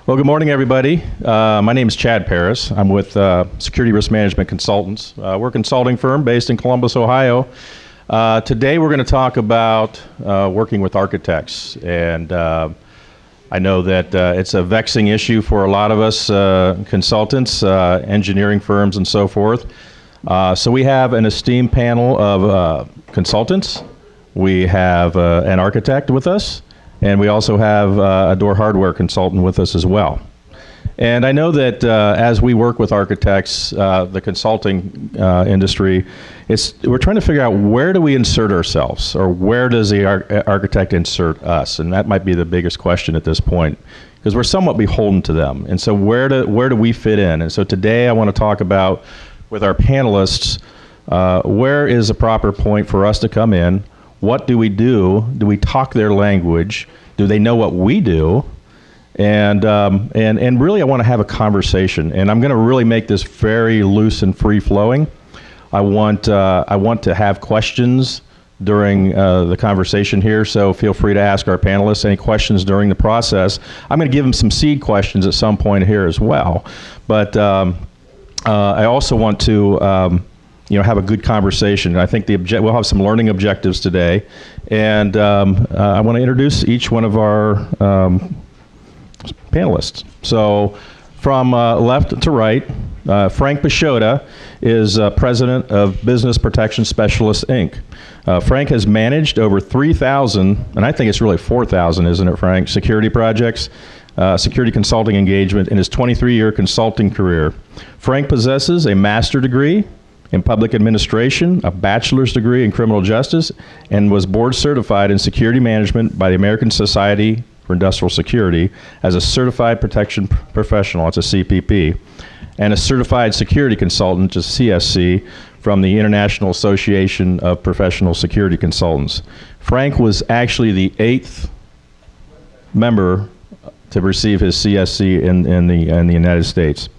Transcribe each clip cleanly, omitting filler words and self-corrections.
Well, good morning, everybody. My name is Chad Parris. I'm with Security Risk Management Consultants. We're a consulting firm based in Columbus, Ohio. Today we're going to talk about working with architects. And I know that it's a vexing issue for a lot of us consultants, engineering firms, and so forth. So we have an esteemed panel of consultants. We have an architect with us. And we also have a door hardware consultant with us as well. And I know that as we work with architects, the consulting industry, we're trying to figure out where do we insert ourselves, or where does the architect insert us? And that might be the biggest question at this point, because we're somewhat beholden to them. And so where do we fit in? And so today I want to talk about, with our panelists, where is a proper point for us to come in? What do we do? Do we talk their language? Do they know what we do? And really, I want to have a conversation. And I'm going to really make this very loose and free flowing. I want to have questions during the conversation here. So feel free to ask our panelists any questions during the process. I'm going to give them some seed questions at some point here as well. But I also want to have a good conversation. I think we'll have some learning objectives today, and I want to introduce each one of our panelists. So, from left to right, Frank Pisciotta is president of Business Protection Specialists, Inc. Frank has managed over 3,000, and I think it's really 4,000, isn't it, Frank? Security projects, security consulting engagement in his 23-year consulting career. Frank possesses a master's degree in public administration, a bachelor's degree in criminal justice, and was board certified in security management by the American Society for Industrial Security as a certified protection professional, it's a CPP, and a certified security consultant, a CSC, from the International Association of Professional Security Consultants. Frank was actually the 8th member to receive his CSC in the United States.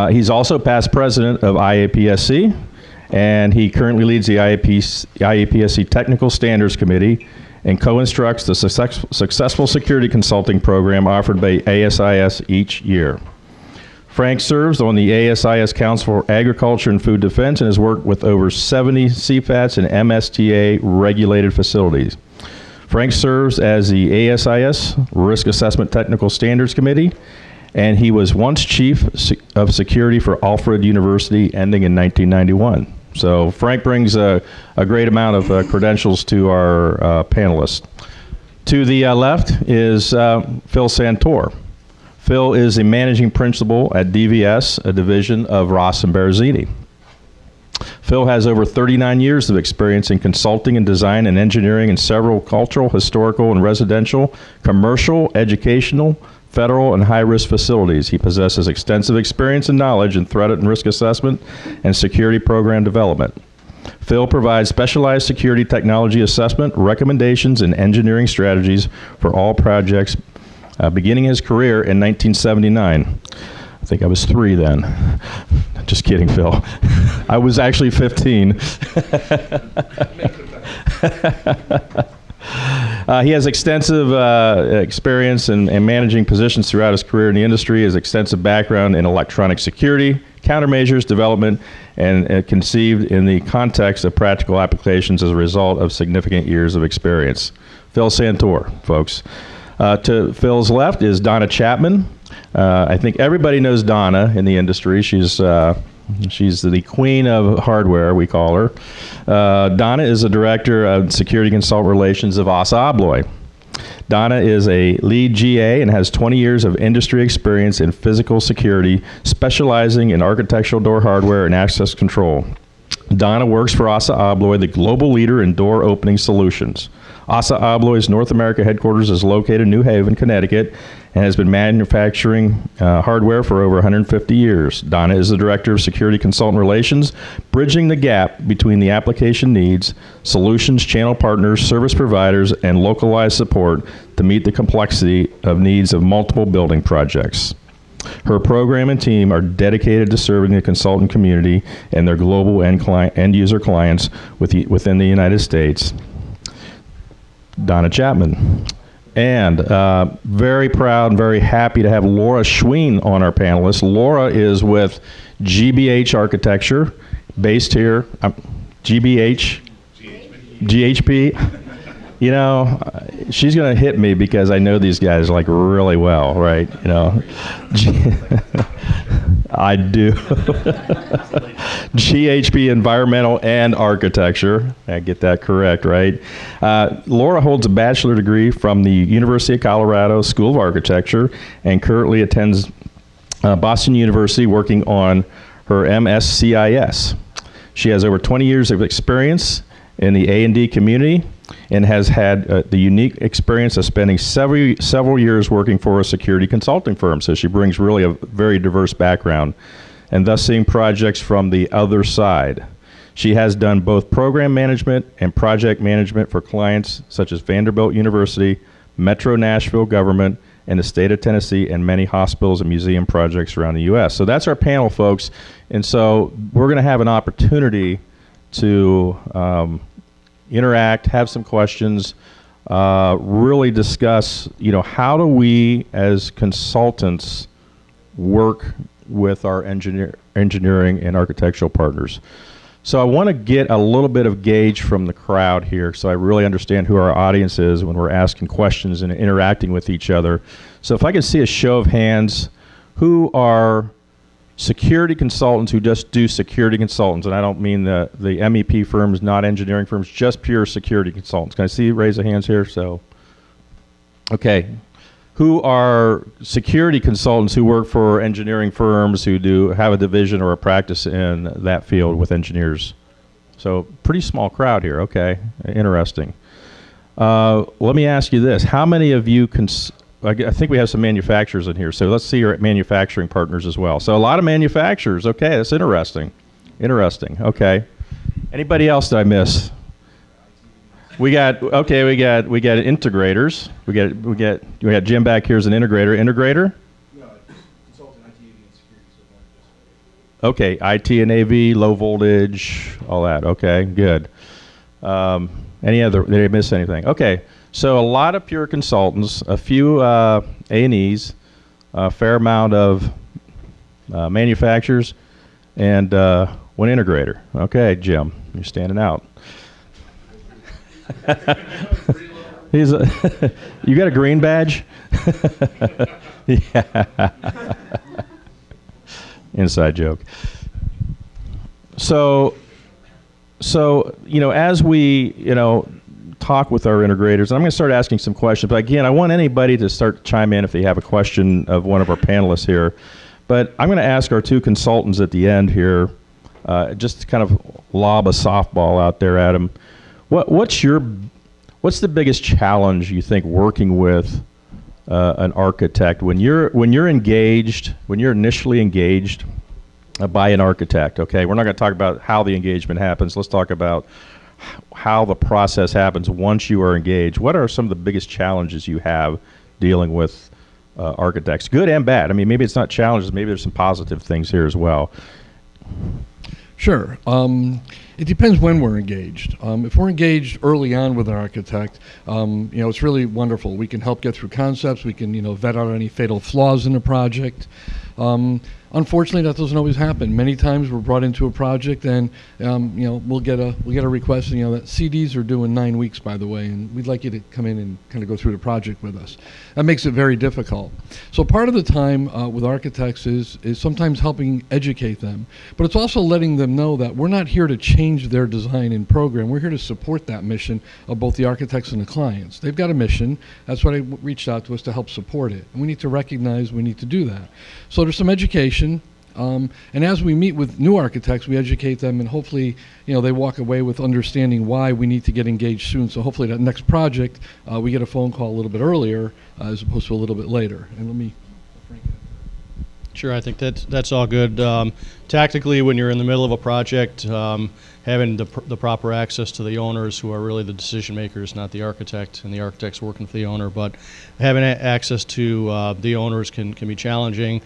He's also past president of IAPSC, and he currently leads the IAPSC Technical Standards Committee and co-instructs the successful security consulting program offered by ASSA each year. Frank serves on the ASSA Council for Agriculture and Food Defense and has worked with over 70 CFATs and MSTA regulated facilities. Frank serves as the ASIS Risk Assessment Technical Standards Committee, and he was once chief of security for Alfred University, ending in 1991. So Frank brings a great amount of credentials to our panelists. To the left is Phil Santore. Phil is a managing principal at DVS, a division of Ross & Barzini. Phil has over 39 years of experience in consulting and design and engineering in several cultural, historical, and residential, commercial, educational, federal, and high-risk facilities. He possesses extensive experience and knowledge in threat and risk assessment and security program development. Phil provides specialized security technology assessment, recommendations, and engineering strategies for all projects, beginning his career in 1979. I think I was 3 then. Just kidding, Phil. I was actually 15. He has extensive experience in managing positions throughout his career in the industry, has extensive background in electronic security, countermeasures development, and conceived in the context of practical applications as a result of significant years of experience. Phil Santore, folks. To Phil's left is Donna Chapman. I think everybody knows Donna in the industry. She's the queen of hardware, we call her. Donna is the director of security consultant relations of ABLOY. Donna is a lead GA and has 20 years of industry experience in physical security, specializing in architectural door hardware and access control. Donna works for ABLOY, the global leader in door opening solutions. ABLOY's North America headquarters is located in New Haven, Connecticut, and has been manufacturing hardware for over 150 years. Donna is the Director of Security Consultant Relations, bridging the gap between the application needs, solutions, channel partners, service providers, and localized support to meet the complexity of needs of multiple building projects. Her program and team are dedicated to serving the consultant community and their global end user clients within the United States. Donna Chapman. And very proud and very happy to have Laura Schween on our panelists. Laura is with GBH Architecture, based here. GHP. You know, she's going to hit me because I know these guys like really well, right? You know, I do. GHP Environmental and Architecture. I get that correct, right? Laura holds a bachelor degree from the University of Colorado School of Architecture and currently attends Boston University working on her MSCIS. She has over 20 years of experience in the A&D community and has had the unique experience of spending several years working for a security consulting firm. So she brings really a very diverse background and thus seeing projects from the other side. She has done both program management and project management for clients such as Vanderbilt University, Metro Nashville Government, and the state of Tennessee, and many hospitals and museum projects around the U.S. So that's our panel, folks. And so we're going to have an opportunity to interact, have some questions, really discuss, you know, how do we as consultants work with our engineering and architectural partners. So I want to get a little bit of gauge from the crowd here so I really understand who our audience is when we're asking questions and interacting with each other. So if I can see a show of hands, who are security consultants who just do security consultants, and I don't mean the MEP firms, not engineering firms, just pure security consultants. Can I see raise of hands here? So, okay. Who are security consultants who work for engineering firms who have a division or a practice in that field with engineers? So pretty small crowd here. Okay, interesting. Let me ask you this. How many of you I think we have some manufacturers in here, so let's see your manufacturing partners as well. So a lot of manufacturers. Okay, that's interesting. Interesting. Okay. Anybody else that I miss? We got integrators. We got Jim back here as an integrator. Integrator? No, consultant, IT, AV, and security. So okay, IT and AV, low voltage, all that. Okay, good. Any other? Did I miss anything? Okay. So a lot of pure consultants, a few A&Es, a fair amount of manufacturers, and one integrator. Okay, Jim, you're standing out. You got a green badge? Yeah. Inside joke. So you know, as we talk with our integrators, I'm going to start asking some questions. But again, I want anybody to start to chime in if they have a question of one of our panelists here. But I'm going to ask our two consultants at the end here, just to kind of lob a softball out there at them. What's the biggest challenge you think working with an architect when you're engaged, when you're initially engaged by an architect? Okay, we're not going to talk about how the engagement happens. Let's talk about how the process happens once you are engaged. What are some of the biggest challenges you have dealing with architects, good and bad? I mean, maybe it's not challenges, maybe there's some positive things here as well. Sure. It depends when we're engaged. If we're engaged early on with an architect, it's really wonderful. We can help get through concepts. We can, vet out any fatal flaws in the project. Unfortunately, that doesn't always happen. Many times we're brought into a project and, we'll get a request, that CDs are due in 9 weeks, by the way, and we'd like you to come in and kind of go through the project with us. That makes it very difficult. So part of the time with architects is sometimes helping educate them, but it's also letting them know that we're not here to change their design and program. We're here to support that mission of both the architects and the clients. They've got a mission. That's why they reached out to us to help support it. And we need to recognize we need to do that. So there's some education. And as we meet with new architects, we educate them, and hopefully, they walk away with understanding why we need to get engaged soon. So hopefully that next project, we get a phone call a little bit earlier as opposed to a little bit later. And let me... Sure, I think that's all good. Tactically, when you're in the middle of a project, having the proper access to the owners, who are really the decision makers, not the architect, and the architect's working for the owner, but having access to the owners can be challenging.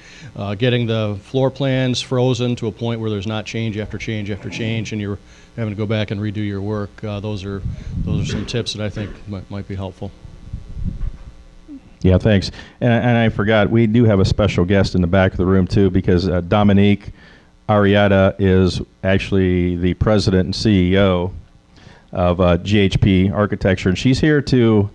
Getting the floor plans frozen to a point where there's not change after change after change, and you're having to go back and redo your work. Those are some tips that I think might be helpful. Yeah, thanks. And I forgot, we do have a special guest in the back of the room too, because Dominique Arrieta is actually the president and CEO of GHP Architecture, and she's here to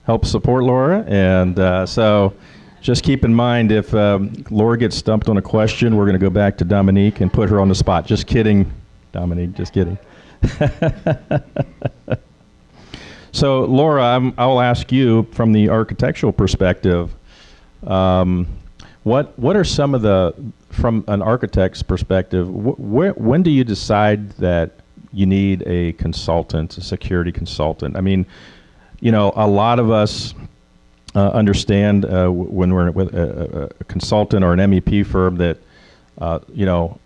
help support Laura. And so just keep in mind, if Laura gets stumped on a question, we're going to go back to Dominique and put her on the spot. Just kidding, Dominique, just kidding. So, Laura, I'll ask you from the architectural perspective, what are some of the, from an architect's perspective, when do you decide that you need a consultant, a security consultant? I mean, you know, a lot of us understand when we're with a consultant or an MEP firm that, you know,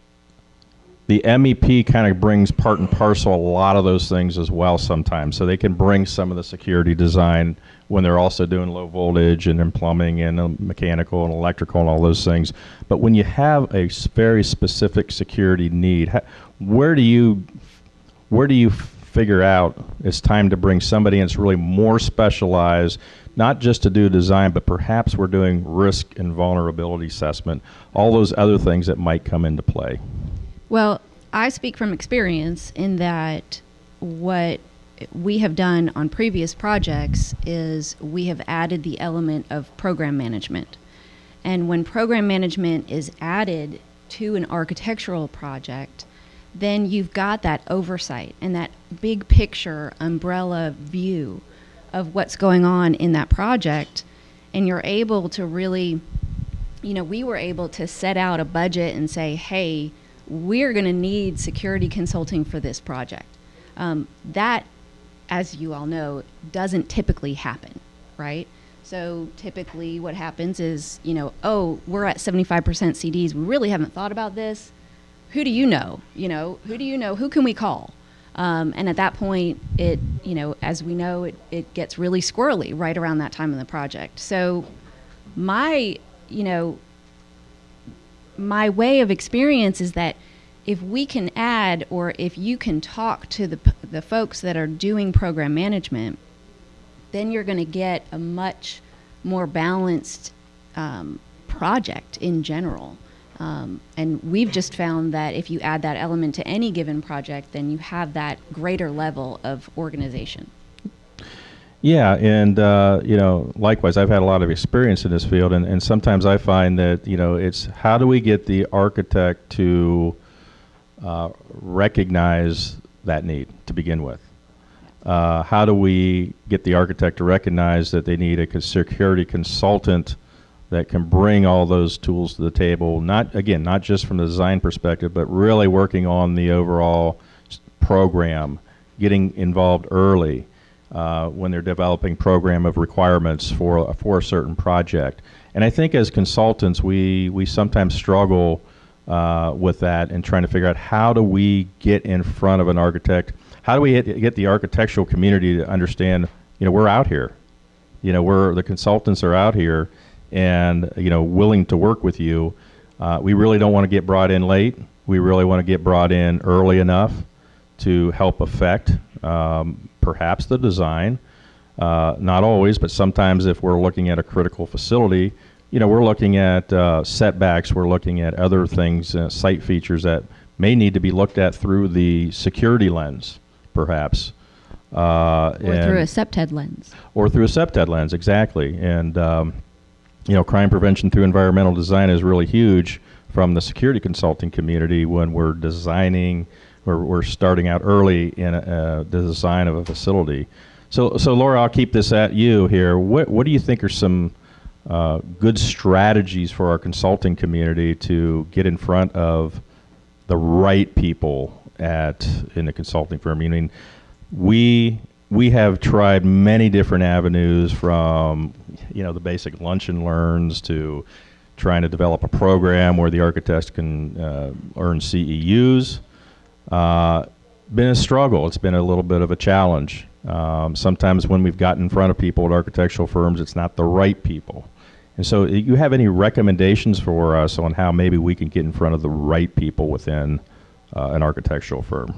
the MEP kind of brings part and parcel a lot of those things as well sometimes. So they can bring some of the security design when they're also doing low voltage and in plumbing and mechanical and electrical and all those things. But when you have a very specific security need, where do you figure out it's time to bring somebody in that's really more specialized, not just to do design, but perhaps we're doing risk and vulnerability assessment, all those other things that might come into play? Well, I speak from experience in that what we have done on previous projects is we have added the element of program management. And when program management is added to an architectural project, then you've got that oversight and that big picture umbrella view of what's going on in that project. And you're able to really, you know, we were able to set out a budget and say, hey, we're going to need security consulting for this project. That, as you all know, doesn't typically happen, right? So typically what happens is, you know, oh, we're at 75% CDs. We really haven't thought about this. Who do you know? You know, who do you know? Who can we call? And at that point, it, you know, as we know, it gets really squirrely right around that time of the project. So my, you know, my way of experience is that if we can add, or if you can talk to the folks that are doing program management, then you're going to get a much more balanced project in general. And we've just found that if you add that element to any given project, then you have that greater level of organization. Yeah, and you know, likewise, I've had a lot of experience in this field, and sometimes I find that, you know, it's how do we get the architect to recognize that need to begin with? How do we get the architect to recognize that they need a security consultant that can bring all those tools to the table, not just from the design perspective, but really working on the overall program, getting involved early when they're developing program of requirements for a certain project. And I think as consultants, we sometimes struggle with that and trying to figure out how do we get in front of an architect, how do we get the architectural community to understand, you know, we're out here, you know, the consultants are out here and, you know, willing to work with you. We really don't want to get brought in late. We really want to get brought in early enough to help affect perhaps the design. Not always, but sometimes if we're looking at a critical facility, you know, we're looking at setbacks, we're looking at other things, site features that may need to be looked at through the security lens, perhaps. Or through a SEPTED lens. Or through a SEPTED lens, exactly. And, you know, crime prevention through environmental design is really huge from the security consulting community when we're designing, we're starting out early in the design of a facility. So Laura, I'll keep this at you here. What do you think are some good strategies for our consulting community to get in front of the right people in the consulting firm? I mean, we have tried many different avenues, from, you know, the basic lunch and learns to trying to develop a program where the architects can earn CEUs. Been a struggle. It's been a little bit of a challenge. Sometimes when we've gotten in front of people at architectural firms, it's not the right people. And so you have any recommendations for us on how maybe we can get in front of the right people within an architectural firm?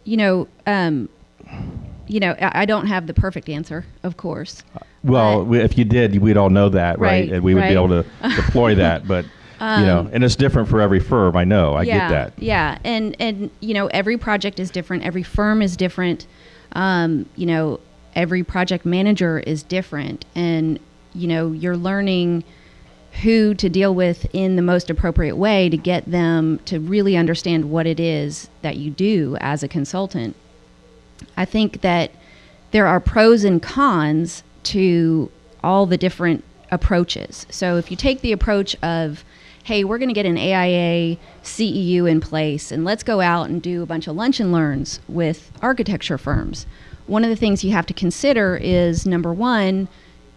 You know, I don't have the perfect answer, of course, Well, if you did, we'd all know that, right? And we would be able to deploy that, but and it's different for every firm. I know, I get that. Yeah, and every project is different. Every firm is different. Every project manager is different, and you're learning who to deal with in the most appropriate way to get them to really understand what it is that you do as a consultant. I think that there are pros and cons to all the different approaches. So if you take the approach of, hey, we're going to get an AIA CEU in place and let's go out and do a bunch of lunch and learns with architecture firms. One of the things you have to consider is, number one,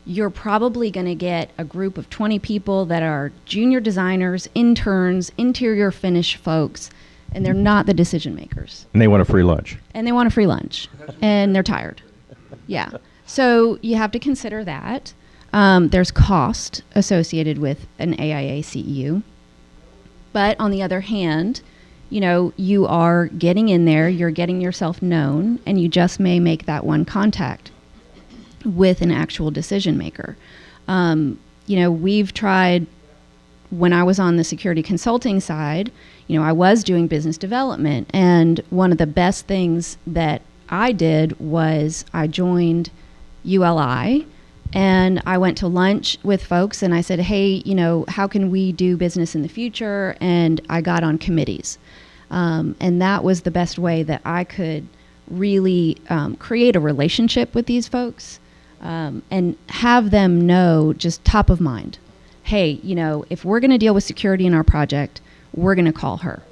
you're probably going to get a group of 20 people that are junior designers, interns, interior finish folks, and they're not the decision makers. And they want a free lunch. And they're tired. Yeah. So you have to consider that. There's cost associated with an AIA CEU. But on the other hand, you are getting in there, you're getting yourself known, and you just may make that one contact with an actual decision maker. We've tried, when I was on the security consulting side, I was doing business development, and one of the best things that I did was I joined ULI, and I went to lunch with folks, and I said, hey, how can we do business in the future? And I got on committees. And that was the best way that I could really create a relationship with these folks, and have them know, just top of mind, hey, if we're going to deal with security in our project, we're going to call her.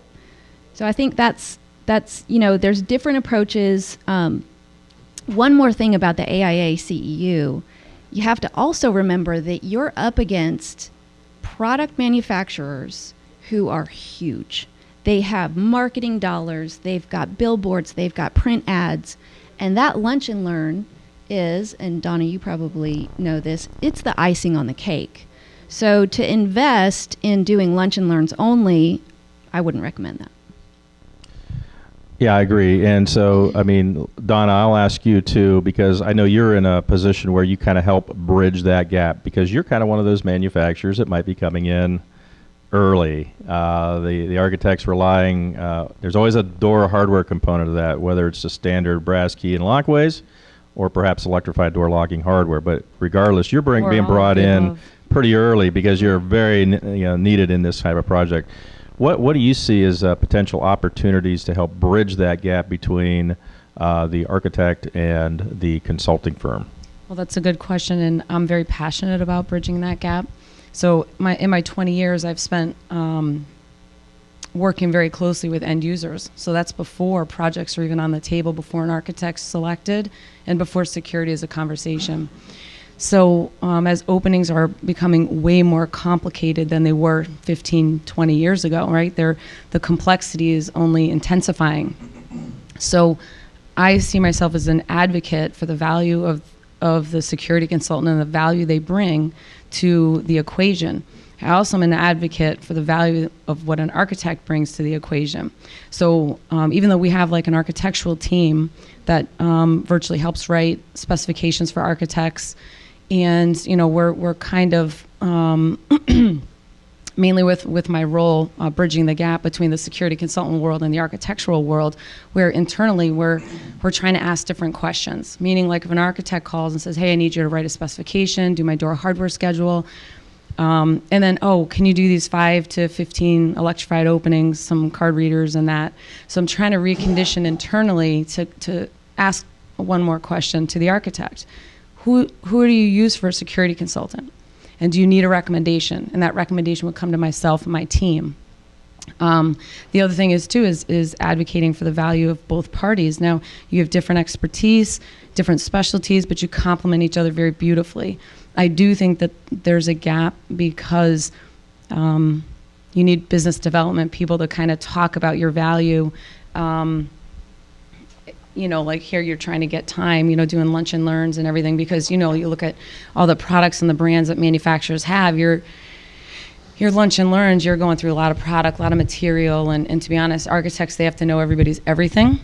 So I think that's there's different approaches. One more thing about the AIA CEU, you have to also remember that you're up against product manufacturers who are huge. They have marketing dollars, they've got billboards, they've got print ads, and that lunch and learn is, and Donna, you probably know this, it's the icing on the cake. So to invest in doing lunch and learns only, I wouldn't recommend that. Yeah, I agree. And so, Donna, I'll ask you too, because I know you're in a position where you kind of help bridge that gap, because you're kind of one of those manufacturers that might be coming in early. The architect's relying, there's always a door hardware component of that, whether it's a standard brass key and lockways or perhaps electrified door locking hardware. But regardless, you're being brought in pretty early because you're very needed in this type of project. What do you see as potential opportunities to help bridge that gap between the architect and the consulting firm? Well, that's a good question, and I'm very passionate about bridging that gap. So in my 20 years, I've spent working very closely with end users. So that's before projects are even on the table, before an architect's selected, and before security is a conversation. So as openings are becoming way more complicated than they were 15, 20 years ago, right? The complexity is only intensifying. So I see myself as an advocate for the value of the security consultant and the value they bring to the equation. I also am an advocate for the value of what an architect brings to the equation. So even though we have like an architectural team that virtually helps write specifications for architects, and we're kind of mainly with my role bridging the gap between the security consultant world and the architectural world, where internally we're trying to ask different questions. Meaning, like if an architect calls and says, hey, I need you to write a specification, do my door hardware schedule, and then, oh, can you do these 5 to 15 electrified openings, some card readers and that. So I'm trying to recondition internally to ask one more question to the architect. Who do you use for a security consultant? And do you need a recommendation? And that recommendation would come to myself and my team. The other thing is advocating for the value of both parties. Now, you have different expertise, different specialties, but you complement each other very beautifully. I do think that there's a gap because you need business development people to kind of talk about your value. Like here you're trying to get time, doing lunch and learns and everything, because, you look at all the products and the brands that manufacturers have, your lunch and learns, you're going through a lot of product, a lot of material, and to be honest, architects, they have to know everybody's everything.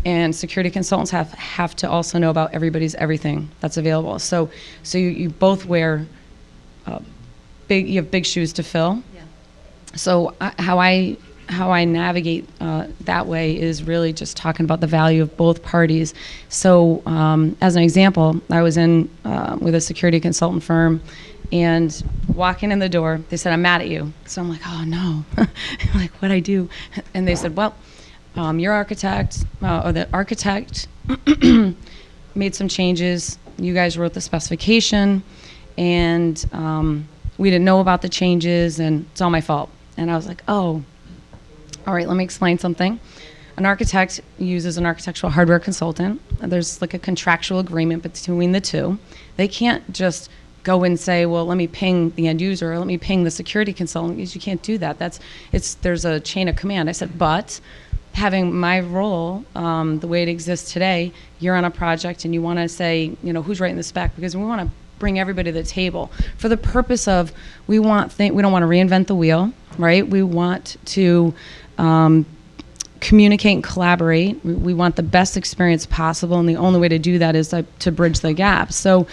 and security consultants have to also know about everybody's everything that's available. So you both wear you have big shoes to fill. Yeah. So how I navigate that way is really just talking about the value of both parties. So as an example, I was in with a security consultant firm, and walking in the door, they said, "I'm mad at you." So I'm like, "Oh no," like, what'd I do? And they said, "Well, your architect, or the architect made some changes. You guys wrote the specification, and we didn't know about the changes, and it's all my fault." And I was like, "Oh, all right, let me explain something." An architect uses an architectural hardware consultant. There's like a contractual agreement between the two. They can't just go and say, "Well, let me ping the end user, or let me ping the security consultant," because you can't do that. There's a chain of command. I said, but having my role, the way it exists today, you're on a project and you want to say, who's writing the spec, because we want to bring everybody to the table for the purpose of we don't want to reinvent the wheel, right? We want to communicate and collaborate. We want the best experience possible, and the only way to do that is to bridge the gap. So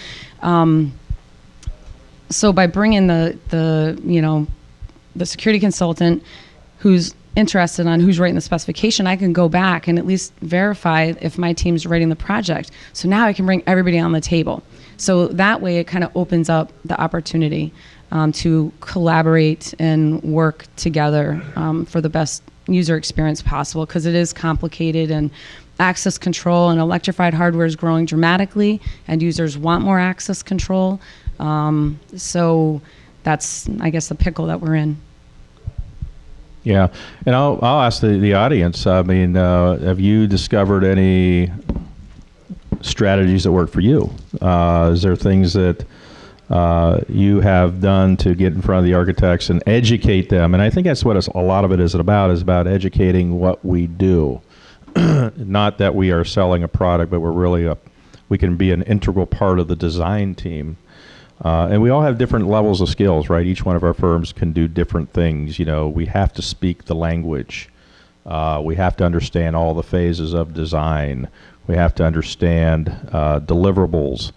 by bringing the security consultant who's interested on who's writing the specification, I can go back and at least verify if my team's writing the project. So now I can bring everybody on the table. So that way it kind of opens up the opportunity to collaborate and work together for the best user experience possible, because it is complicated, and access control and electrified hardware is growing dramatically, and users want more access control. So that's, I guess, the pickle that we're in. Yeah, and I'll ask the audience. I mean, have you discovered any strategies that work for you? Is there things that you have done to get in front of the architects and educate them? And I think that's what a lot of it is about educating what we do. Not that we are selling a product, but we're really we can be an integral part of the design team. And we all have different levels of skills, right? Each one of our firms can do different things. We have to speak the language. We have to understand all the phases of design. We have to understand deliverables.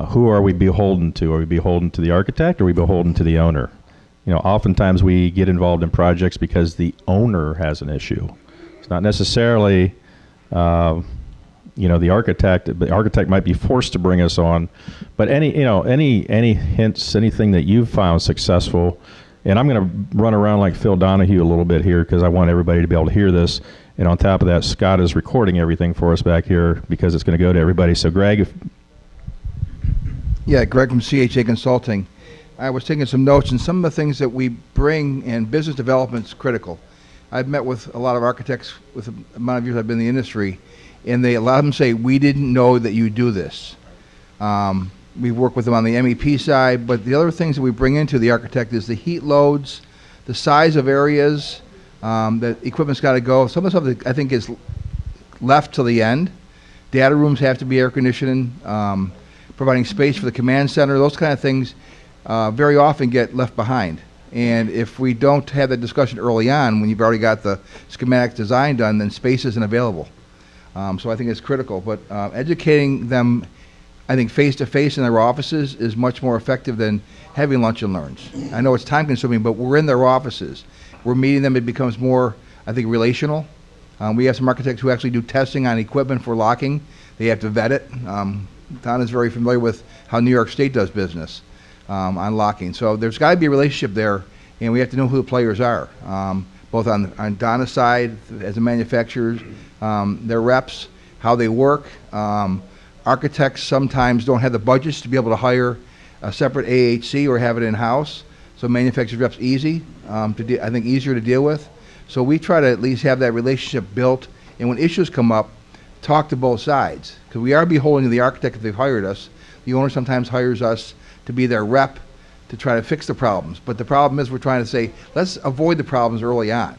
Who are we beholden to? Are we beholden to the architect, or are we beholden to the owner? Oftentimes we get involved in projects because the owner has an issue. It's not necessarily the architect. The architect might be forced to bring us on, but any hints, anything that you've found successful. And I'm going to run around like Phil Donahue a little bit here, because I want everybody to be able to hear this. And on top of that, Scott is recording everything for us back here, because it's going to go to everybody. So Greg, Yeah, Greg from CHA Consulting. I was taking some notes, and some of the things that we bring in business development is critical. I've met with a lot of architects with the amount of years I've been in the industry, and a lot of them say, "We didn't know that you do this." We work with them on the MEP side, but the other things that we bring into the architect is the heat loads, the size of areas, that equipment's got to go. Some of the stuff that I think is left to the end. Data rooms have to be air conditioning, providing space for the command center. Those kind of things very often get left behind. And if we don't have that discussion early on, when you've already got the schematic design done, then space isn't available. So I think it's critical. But educating them, I think, face-to-face in their offices is much more effective than having lunch and learns. I know it's time-consuming, but we're in their offices. We're meeting them. It becomes more, I think, relational. We have some architects who actually do testing on equipment for locking. They have to vet it. Don is very familiar with how New York State does business on locking. So there's got to be a relationship there, and we have to know who the players are, both on Donna's side as a manufacturer, their reps, how they work. Architects sometimes don't have the budgets to be able to hire a separate AHC or have it in-house. So manufacturers reps easy, I think easier to deal with. So we try to at least have that relationship built, and when issues come up, talk to both sides. Because we are beholden to the architect if they've hired us. The owner sometimes hires us to be their rep to try to fix the problems. But the problem is we're trying to say, let's avoid the problems early on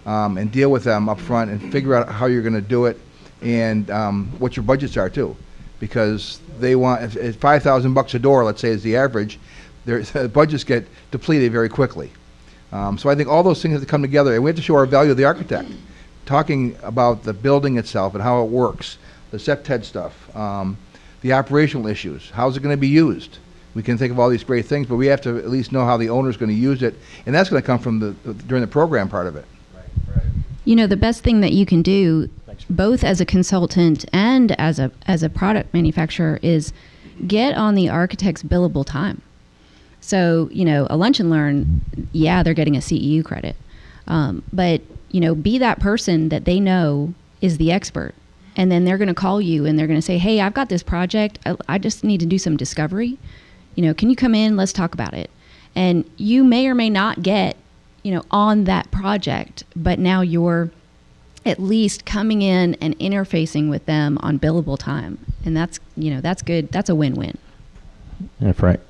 and deal with them up front and figure out how you're going to do it and what your budgets are too. Because they want, if $5,000 a door, let's say, is the average, their budgets get depleted very quickly. So I think all those things have to come together, and we have to show our value to the architect. talking about the building itself and how it works, the SEPTED stuff, the operational issues, how's it going to be used? We can think of all these great things, but we have to at least know how the owner's going to use it, and that's going to come from during the program part of it. Right. You know, the best thing that you can do, both as a consultant and as a product manufacturer, is get on the architect's billable time. So, you know, a lunch and learn, yeah, they're getting a CEU credit, but you know, be that person that they know is the expert, and then they're going to call you and they're going to say, "Hey, I've got this project. I just need to do some discovery. You know, can you come in? Let's talk about it." And you may or may not get, you know, on that project, but now you're at least coming in and interfacing with them on billable time, and that's, you know, that's good. That's a win-win. Yeah, Frank.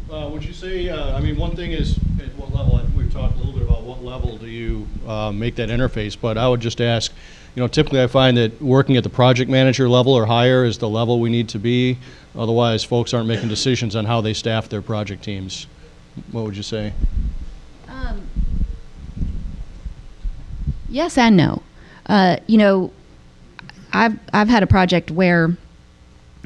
Would you say, I mean, one thing is at what level, I think we've talked a little bit about what level do you make that interface, but I would just ask, you know, typically I find that working at the project manager level or higher is the level we need to be. Otherwise, folks aren't making decisions on how they staff their project teams. What would you say? Yes and no. You know, I've had a project where,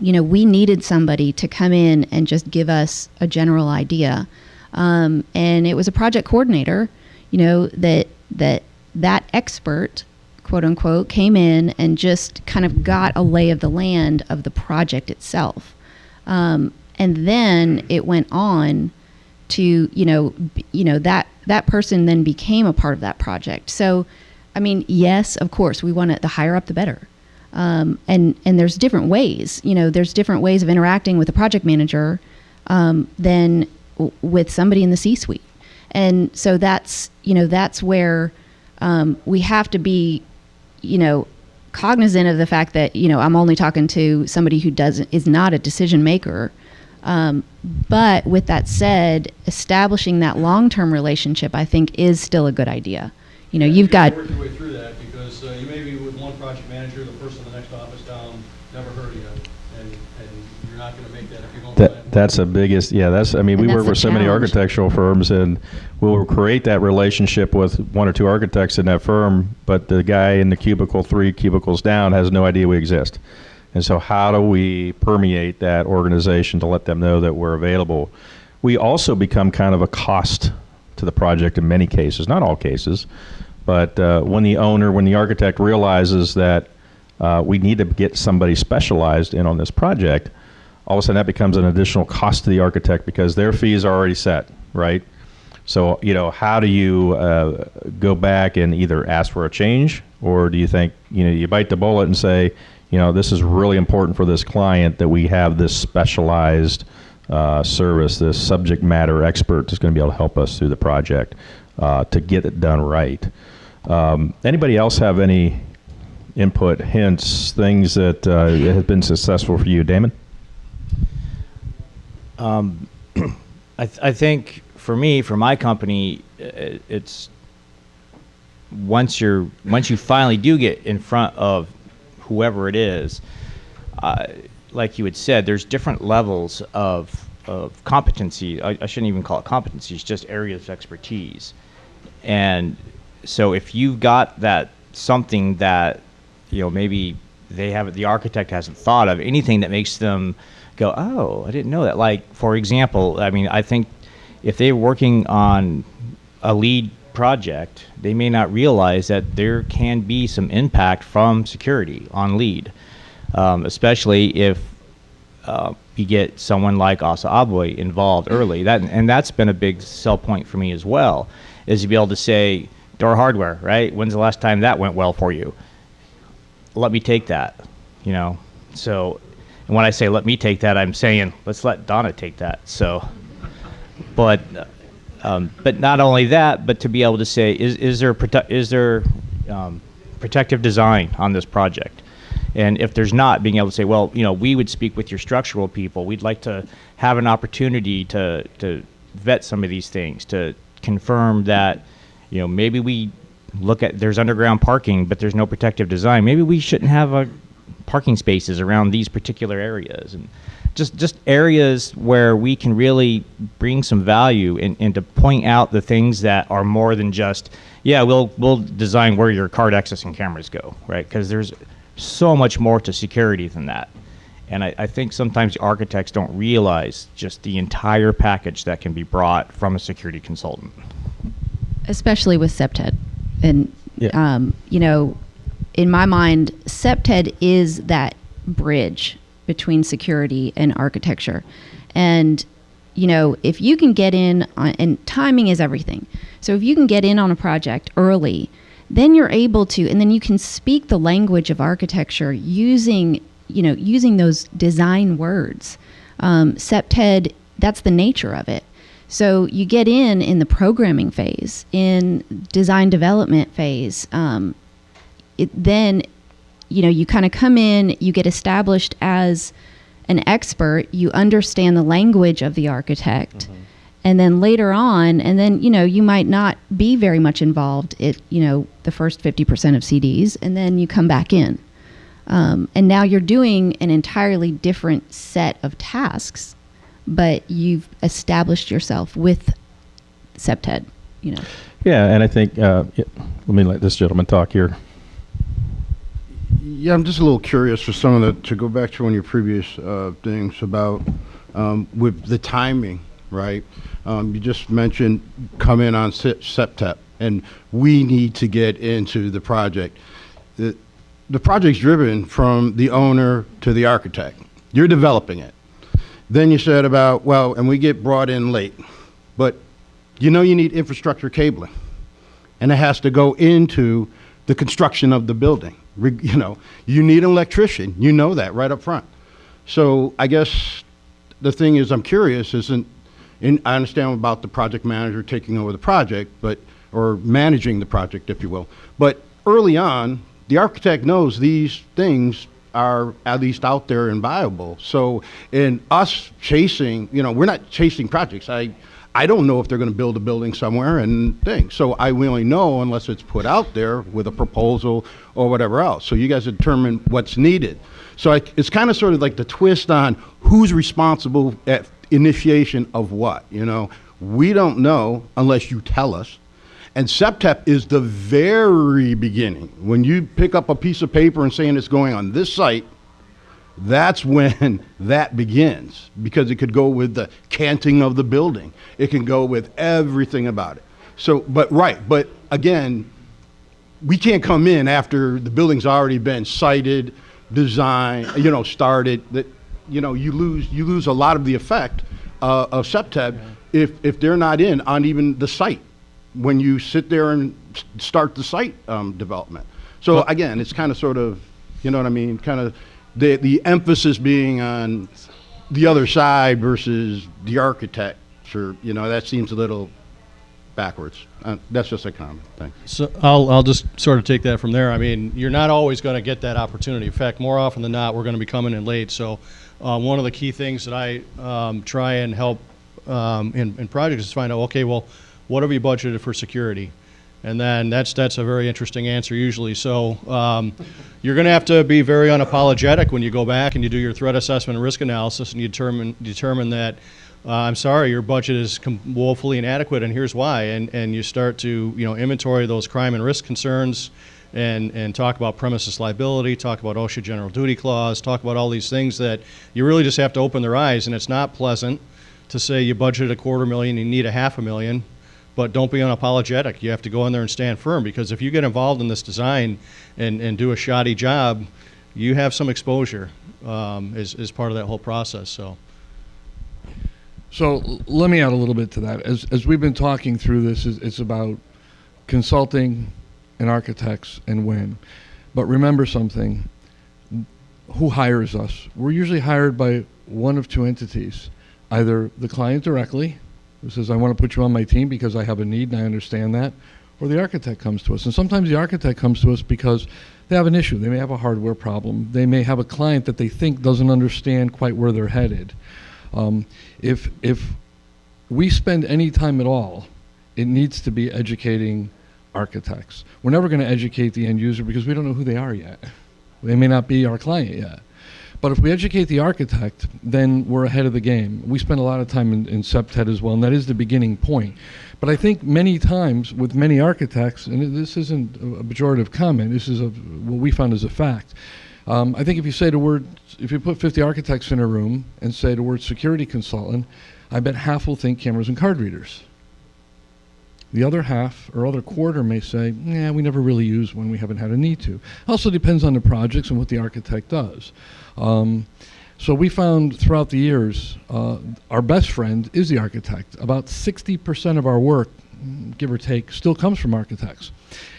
you know, we needed somebody to come in and just give us a general idea, and it was a project coordinator, you know, that expert, quote unquote, came in and just kind of got a lay of the land of the project itself, and then it went on to, you know, that person then became a part of that project. So, I mean, yes, of course, we want it, the higher up the better. And there's different ways, you know, there's different ways of interacting with a project manager than with somebody in the C-suite. And so that's, you know, that's where we have to be, you know, cognizant of the fact that, you know, I'm only talking to somebody who is not a decision maker. But with that said, establishing that long-term relationship, I think, is still a good idea. You know, you've got... work your way through that, because you may be with one project manager, the person in the next office down never heard of you, and you're not going to make that if you don't. That's the biggest, yeah, that's, I mean, we work with so many architectural firms, and we'll create that relationship with one or two architects in that firm, but the guy in the cubicle 3 cubicles down has no idea we exist. And so how do we permeate that organization to let them know that we're available? We also become kind of a cost to the project in many cases, not all cases, but when the architect realizes that we need to get somebody specialized in on this project, all of a sudden that becomes an additional cost to the architect because their fees are already set, right? So, you know, how do you go back and either ask for a change, or do you think, you know, you bite the bullet and say, you know, this is really important for this client that we have this specialized service, this subject matter expert that's going to be able to help us through the project to get it done right. Anybody else have any input, hints, things that have been successful for you, Damon? I think for me, for my company, it's once you finally do get in front of whoever it is, like you had said, there's different levels of competency. I shouldn't even call it competencies, just areas of expertise. And so if you've got that something that, you know, maybe the architect hasn't thought of, anything that makes them go, oh, I didn't know that. Like, for example, I mean, I think if they're working on a lead project, they may not realize that there can be some impact from security on lead, especially if you get someone like ASSA ABLOY involved early. And that's been a big sell point for me as well, is to be able to say, door hardware, right? When's the last time that went well for you? Let me take that, you know? So, and when I say let me take that, I'm saying let's let Donna take that. So, but not only that, but to be able to say, is there protective design on this project? And if there's not, being able to say, well, you know, we would speak with your structural people. We'd like to have an opportunity to vet some of these things, to confirm that, you know, maybe we look at, there's underground parking, but there's no protective design. Maybe we shouldn't have parking spaces around these particular areas. And just areas where we can really bring some value and to point out the things that are more than just, yeah, we'll design where your card accessing cameras go, right? Because there's so much more to security than that. And I think sometimes the architects don't realize just the entire package that can be brought from a security consultant. Especially with SEPTED. And, Yeah. you know, in my mind, SEPTED is that bridge between security and architecture. And, you know, if you can get in on, and timing is everything. So if you can get in on a project early, then you're able to, and then you can speak the language of architecture using, you know, using those design words. SEPTED, that's the nature of it. So you get in the programming phase, in design development phase, then, you know, you kind of come in, you get established as an expert, you understand the language of the architect, and then later on, and then, you know, you might not be very much involved at, you know, the first 50% of CDs, and then you come back in. And now you're doing an entirely different set of tasks, but you've established yourself with SEPTED, you know. Yeah, and I think, let me let this gentleman talk here. Yeah, I'm just a little curious for some of the, to go back to one of your previous things about with the timing, right? You just mentioned come in on SEPTED, and we need to get into the project. The project's driven from the owner to the architect. You're developing it. Then you said about, well, and we get brought in late, but you know you need infrastructure cabling, and it has to go into the construction of the building. You know, you need an electrician. You know that right up front. So I guess the thing is, I'm curious, I understand about the project manager taking over the project, but, or managing the project, if you will. But early on, the architect knows these things are at least out there and viable. So in us chasing, you know, we're not chasing projects. I don't know if they're going to build a building somewhere and things. So I really know unless it's put out there with a proposal or whatever else. So you guys determine what's needed. So it's kind of sort of like the twist on who's responsible at initiation of what, you know. We don't know unless you tell us. And SEPTED is the very beginning. When you pick up a piece of paper and saying it's going on this site, that's when that begins, because it could go with the canting of the building. It can go with everything about it. So, but again, we can't come in after the building's already been sited, designed, you know, started. That, you know, you lose a lot of the effect of SEPTED if they're not in on even the site when you sit there and start the site development. So again, it's kind of sort of, you know what I mean, kind of the emphasis being on the other side versus the architect, or, you know, that seems a little backwards. That's just a comment. Thanks. So I'll just sort of take that from there. I mean, you're not always going to get that opportunity. In fact, more often than not, we're going to be coming in late. So one of the key things that I try and help in projects is find out, okay, well, what have you budgeted for security? And then that's a very interesting answer usually. So you're going to have to be very unapologetic when you go back and you do your threat assessment and risk analysis, and you determine that I'm sorry, your budget is woefully inadequate, and here's why. And you start to, you know, inventory those crime and risk concerns, and talk about premises liability, talk about OSHA general duty clause, talk about all these things that you really just have to open their eyes. And it's not pleasant to say you budgeted $250,000, you need $500,000. But don't be unapologetic. You have to go in there and stand firm, because if you get involved in this design and do a shoddy job, you have some exposure as part of that whole process. So let me add a little bit to that. As we've been talking through this, it's about consulting and architects and when. But remember something, who hires us? We're usually hired by one of two entities, either the client directly, who says, I want to put you on my team because I have a need and I understand that, or the architect comes to us. And sometimes the architect comes to us because they have an issue. They may have a hardware problem. They may have a client that they think doesn't understand quite where they're headed. If we spend any time at all, it needs to be educating architects. We're never going to educate the end user because we don't know who they are yet. They may not be our client yet. But if we educate the architect, then we're ahead of the game. We spend a lot of time in SEPTED as well, and that is the beginning point. But I think many times with many architects, and this isn't a pejorative comment, this is what we found as a fact. I think if you put 50 architects in a room and say the word security consultant, I bet half will think cameras and card readers. The other half or other quarter may say, we never really use one, we haven't had a need to. Also depends on the projects and what the architect does. So we found throughout the years, our best friend is the architect. About 60% of our work, give or take, still comes from architects.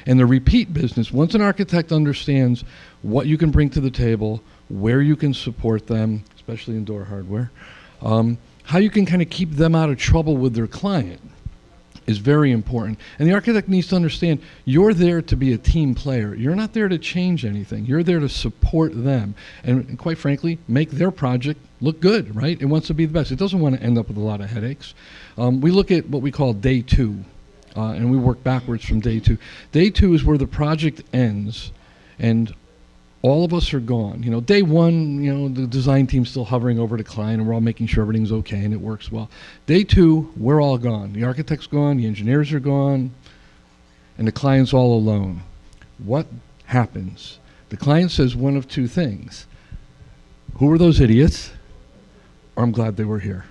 And the repeat business, once an architect understands what you can bring to the table, where you can support them, especially in door hardware, how you can kind of keep them out of trouble with their client is very important. And the architect needs to understand you're there to be a team player. You're not there to change anything. You're there to support them. And quite frankly, make their project look good, right? It wants to be the best. It doesn't want to end up with a lot of headaches. We look at what we call day two, and we work backwards from day two. Day two is where the project ends, and all of us are gone. Day one, the design team's still hovering over the client and we're all making sure everything's okay and it works well. Day two, we're all gone. The architect's gone, the engineers are gone, and the client's all alone. What happens? The client says one of two things. Who are those idiots? Or I'm glad they were here.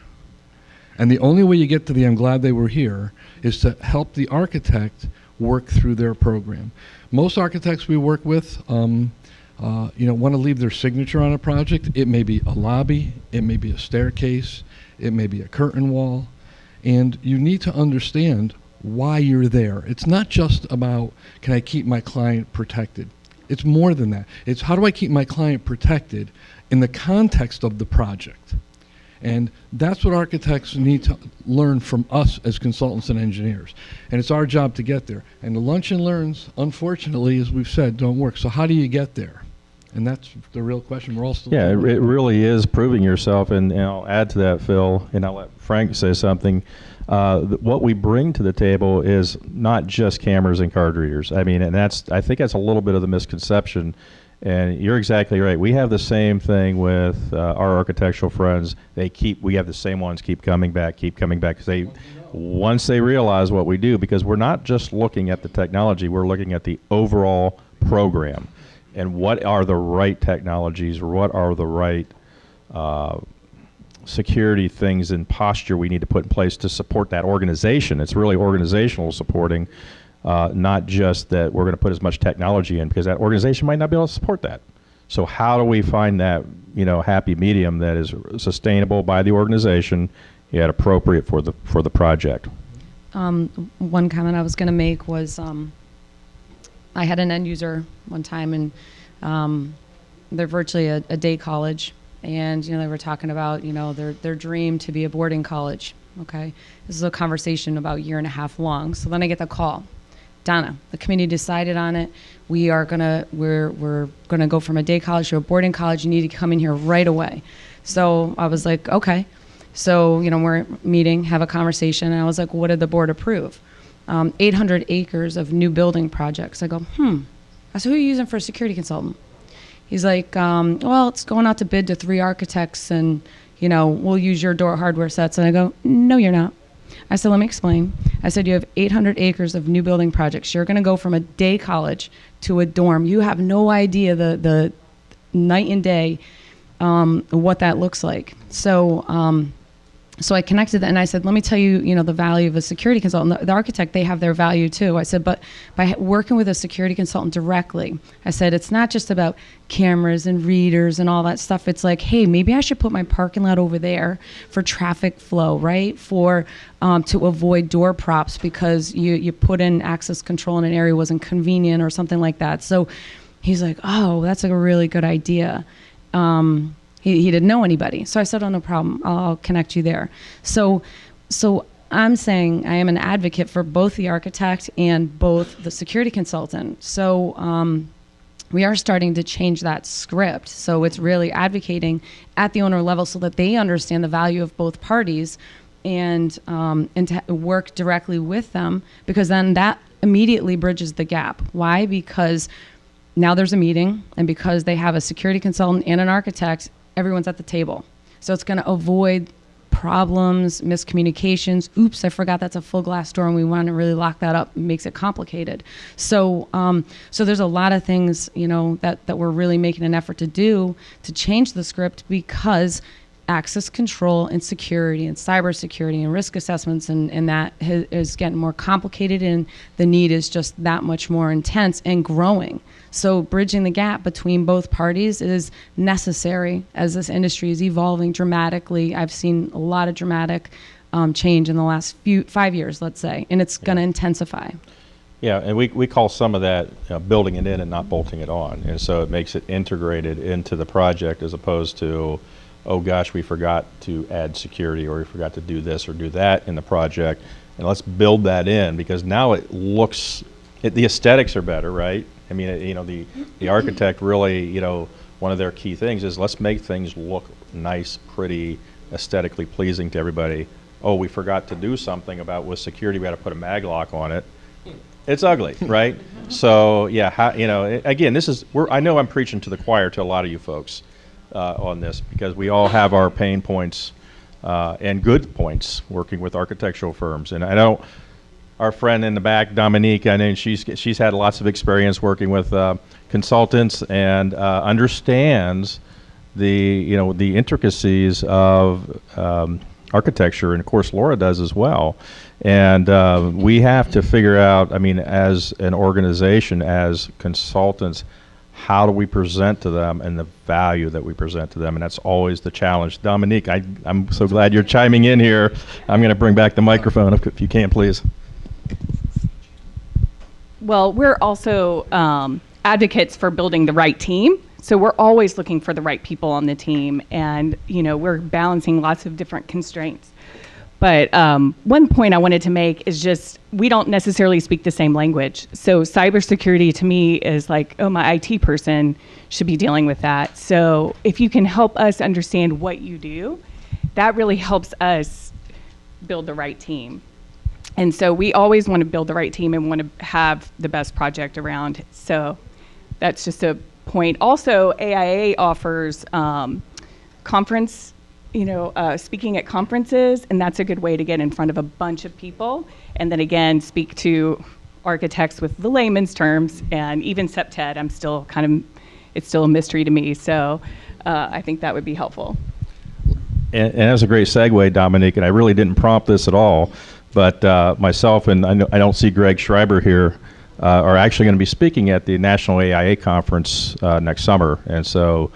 And the only way you get to the I'm glad they were here is to help the architect work through their program. Most architects we work with, want to leave their signature on a project. It may be a lobby, it may be a staircase, it may be a curtain wall, and you need to understand why you're there. It's not just about, can I keep my client protected? It's more than that. It's how do I keep my client protected in the context of the project? And that's what architects need to learn from us as consultants and engineers. And it's our job to get there. And the lunch and learns, unfortunately, as we've said, don't work. So how do you get there? And that's the real question. We're all still it really is proving yourself. And I'll add to that, Phil, and I'll let Frank say something. What we bring to the table is not just cameras and card readers. I mean, and I think that's a little bit of the misconception. And you're exactly right. We have the same thing with our architectural friends. We have the same ones keep coming back, because once they realize what we do, because we're not just looking at the technology, we're looking at the overall program. And what are the right technologies, or what are the right security things and posture we need to put in place to support that organization. It's really organizational supporting, not just that we're going to put as much technology in, because that organization might not be able to support that. So how do we find that happy medium that is sustainable by the organization yet appropriate for the project? One comment I was going to make was I had an end user one time, and they're virtually a day college, and they were talking about their dream to be a boarding college. Okay, this is a conversation about a year and a half long. So then I get the call, Donna, the committee decided on it. We're gonna go from a day college to a boarding college. You need to come in here right away. So I was like, okay. So we're meeting, have a conversation, and I was like, what did the board approve? 800 acres of new building projects. I go, I said, who are you using for a security consultant? He's like, well, it's going out to bid to 3 architects, and we'll use your door hardware sets. And I go, no, you're not. I said, let me explain. I said, you have 800 acres of new building projects. You're going to go from a day college to a dorm. You have no idea the night and day what that looks like. So I connected that, and I said, let me tell you, the value of a security consultant. The architect, they have their value too. I said, but by working with a security consultant directly, I said, it's not just about cameras and readers and all that stuff. It's like, hey, maybe I should put my parking lot over there for traffic flow, right? For to avoid door props because you put in access control in an area wasn't convenient or something like that. So he's like, oh, that's a really good idea. He didn't know anybody. So I said, oh, no problem. I'll connect you there. So I'm saying I am an advocate for both the architect and both the security consultant. So we are starting to change that script. So it's really advocating at the owner level so that they understand the value of both parties and to work directly with them, because then that immediately bridges the gap. Why? Because now there's a meeting, and because they have a security consultant and an architect, everyone's at the table. So it's going to avoid problems, miscommunications. Oops, I forgot that's a full glass door and we want to really lock that up. It makes it complicated. So so there's a lot of things, you know, that we're really making an effort to do to change the script, because access control and security and cybersecurity and risk assessments and that is getting more complicated, and the need is just that much more intense and growing. So bridging the gap between both parties is necessary as this industry is evolving dramatically. I've seen a lot of dramatic change in the last 5 years, let's say, and it's going to intensify. Yeah, and we call some of that building it in and not bolting it on. And so it makes it integrated into the project, as opposed to, oh gosh, we forgot to add security, or we forgot to do this or do that in the project. And let's build that in, because now it looks, the aesthetics are better, right? I mean, you know, the architect really, you know, one of their key things is let's make things look nice, pretty, aesthetically pleasing to everybody. Oh, we forgot to do something about with security, we had to put a mag lock on it. It's ugly, right? So yeah, you know, again, this is, I know I'm preaching to the choir to a lot of you folks on this, because we all have our pain points and good points working with architectural firms. And I know our friend in the back, Dominique, I know she's had lots of experience working with consultants and understands the intricacies of architecture, and of course Laura does as well. And we have to figure out, I mean, as an organization, as consultants, how do we present to them and the value that we present to them, and that's always the challenge. Dominique, I'm so glad you're chiming in here. I'm going to bring back the microphone if you can, please. Well, we're also advocates for building the right team. So we're always looking for the right people on the team, and you know, we're balancing lots of different constraints. But one point I wanted to make is just, we don't necessarily speak the same language. So cybersecurity to me is like, oh, my IT person should be dealing with that. So if you can help us understand what you do, that really helps us build the right team. And so we always want to build the right team and want to have the best project around. So that's just a point. Also, AIA offers conference, speaking at conferences, and that's a good way to get in front of a bunch of people. And then again, speak to architects with the layman's terms, and even septet, it's still a mystery to me. So I think that would be helpful. And that's a great segue, Dominique, and I really didn't prompt this at all. But myself and I don't see Greg Schreiber here are actually going to be speaking at the National AIA Conference next summer. And so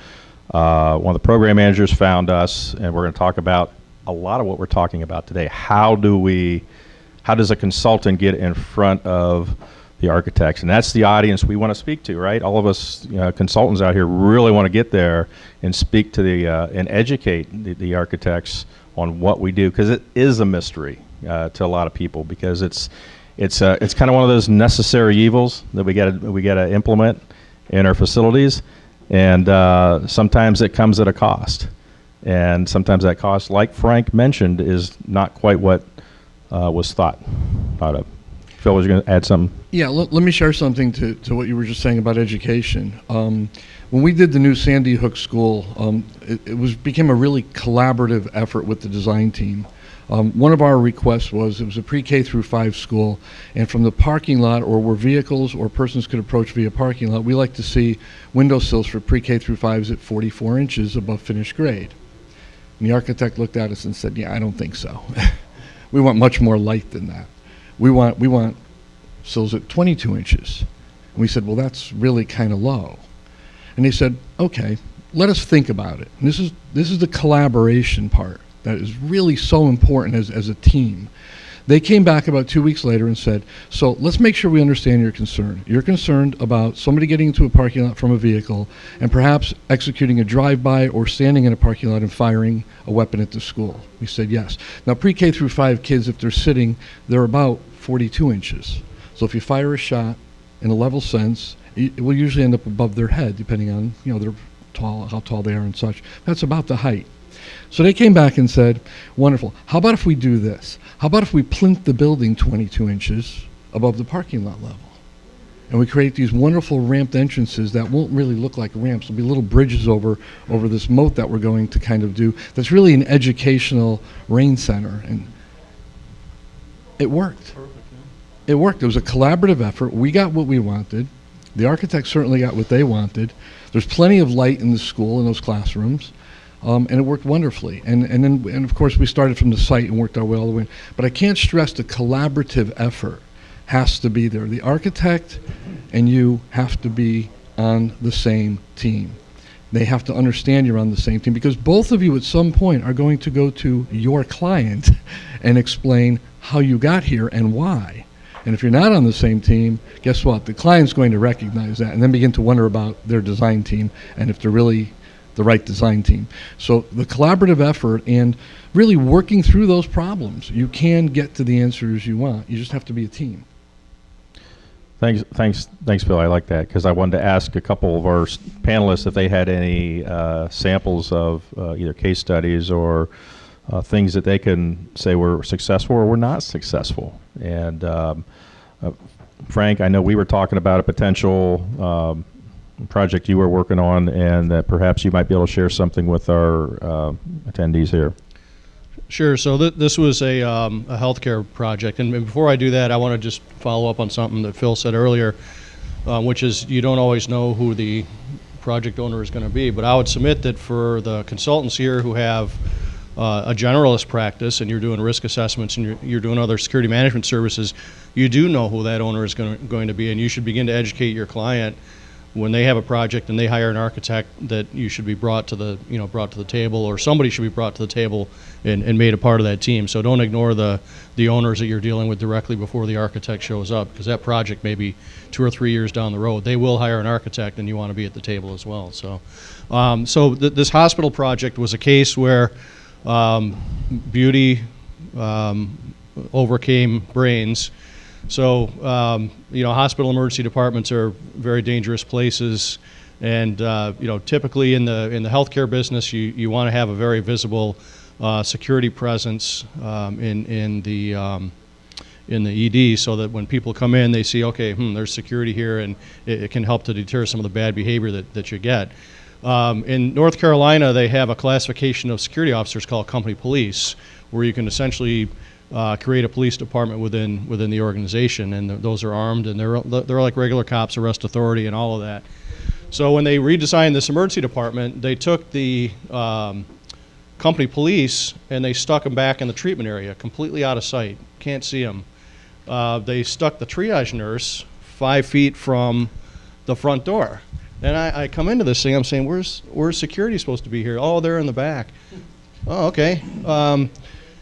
one of the program managers found us, and we're going to talk about a lot of what we're talking about today. How does a consultant get in front of the architects? And that's the audience we want to speak to, right? All of us consultants out here really want to get there and speak to and educate the architects on what we do, because it is a mystery to a lot of people, because it's kind of one of those necessary evils that we got to implement in our facilities, and sometimes it comes at a cost, and sometimes that cost, like Frank mentioned, is not quite what was thought of. Phil, was you going to add something? Yeah, let me share something to what you were just saying about education. When we did the new Sandy Hook School, it became a really collaborative effort with the design team. One of our requests was, it was a pre-K through 5 school, and from the parking lot, or where vehicles or persons could approach via parking lot, we like to see windowsills for pre-K through 5s at 44 inches above finished grade. And the architect looked at us and said, yeah, I don't think so. We want much more light than that. We want sills at 22 inches. And we said, well, that's really kind of low. And they said, okay, let us think about it. And this is the collaboration part that is really so important as a team. They came back about 2 weeks later and said, so let's make sure we understand your concern. You're concerned about somebody getting into a parking lot from a vehicle and perhaps executing a drive-by or standing in a parking lot and firing a weapon at the school. We said yes. Now pre-K through 5 kids, if they're sitting, they're about 42 inches. So if you fire a shot in a level sense, it will usually end up above their head, depending on their how tall they are and such. That's about the height. So they came back and said, wonderful, how about if we do this? How about if we plinth the building 22 inches above the parking lot level? And we create these wonderful ramped entrances that won't really look like ramps. There'll be little bridges over this moat that we're going to kind of do. That's really an educational rain center. And it worked. It worked. It was a collaborative effort. We got what we wanted. The architects certainly got what they wanted. There's plenty of light in the school, in those classrooms. And it worked wonderfully. And of course, we started from the site and worked our way all the way in. But I can't stress the collaborative effort has to be there. The architect and you have to be on the same team. They have to understand you're on the same team, because both of you at some point are going to go to your client and explain how you got here and why. And if you're not on the same team, guess what? The client's going to recognize that and then begin to wonder about their design team and if they're really the right design team. So the collaborative effort and really working through those problems, you can get to the answers you want. You just have to be a team. Thanks, Bill. I like that, because I wanted to ask a couple of our panelists if they had any samples of either case studies or things that they can say were successful or were not successful. And Frank, I know we were talking about a potential project you were working on, and that perhaps you might be able to share something with our attendees here. Sure. So this was a healthcare project, and before I do that, I want to just follow up on something that Phil said earlier, which is you don't always know who the project owner is going to be. But I would submit that for the consultants here who have a generalist practice, and you're doing risk assessments, and you're doing other security management services, you do know who that owner is going to be, and you should begin to educate your client when they have a project and they hire an architect that you should be brought to the table, or somebody should be brought to the table and made a part of that team. So don't ignore the owners that you're dealing with directly before the architect shows up, because that project may be 2 or 3 years down the road. They will hire an architect, and you want to be at the table as well. So, this hospital project was a case where beauty overcame brains. So, hospital emergency departments are very dangerous places, and typically in the healthcare business, you want to have a very visible security presence in the ED, so that when people come in, they see, okay, there's security here, and it can help to deter some of the bad behavior that you get. In North Carolina, they have a classification of security officers called company police, where you can essentially create a police department within the organization, and those are armed, and they're like regular cops, arrest authority, and all of that. So when they redesigned this emergency department, they took the company police and they stuck them back in the treatment area, completely out of sight, can't see them. They stuck the triage nurse 5 feet from the front door, and I come into this thing, I'm saying, where's security supposed to be here? Oh, they're in the back. Oh, okay.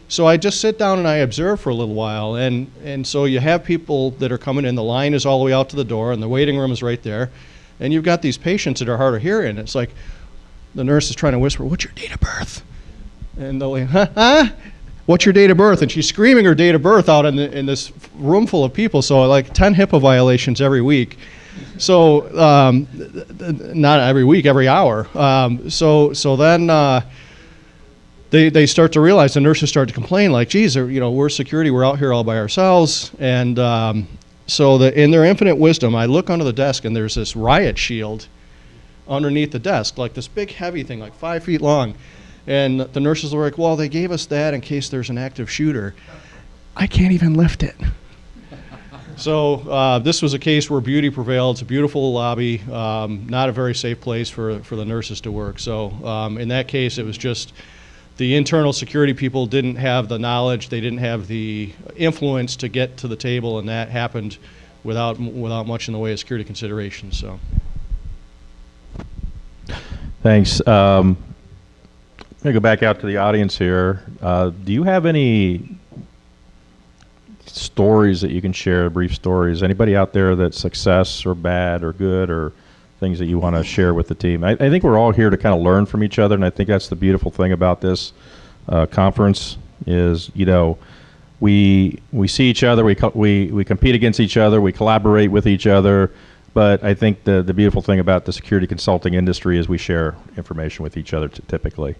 So I just sit down and I observe for a little while, and so you have people that are coming in, the line is all the way out to the door, and the waiting room is right there, and you've got these patients that are hard of hearing. It's like the nurse is trying to whisper, "What's your date of birth?" And they'll like, huh? What's your date of birth? And she's screaming her date of birth out in this room full of people, so like 10 HIPAA violations every week. So not every week, every hour. So then they start to realize, the nurses start to complain, like, geez, we're security, we're out here all by ourselves. And so in their infinite wisdom, I look under the desk, and there's this riot shield underneath the desk, like this big heavy thing, like 5 feet long. And the nurses were like, well, they gave us that in case there's an active shooter. I can't even lift it. So this was a case where beauty prevailed. It's a beautiful lobby, not a very safe place for the nurses to work. So in that case, it was just the internal security people didn't have the knowledge, they didn't have the influence to get to the table, and that happened without much in the way of security considerations. So, thanks. I'm going to go back out to the audience here. Do you have any stories that you can share, brief stories? Anybody out there that's success or bad or good, or things that you want to share with the team? I think we're all here to kind of learn from each other, and I think that's the beautiful thing about this conference is, we see each other, we compete against each other, we collaborate with each other, but I think the beautiful thing about the security consulting industry is we share information with each other typically.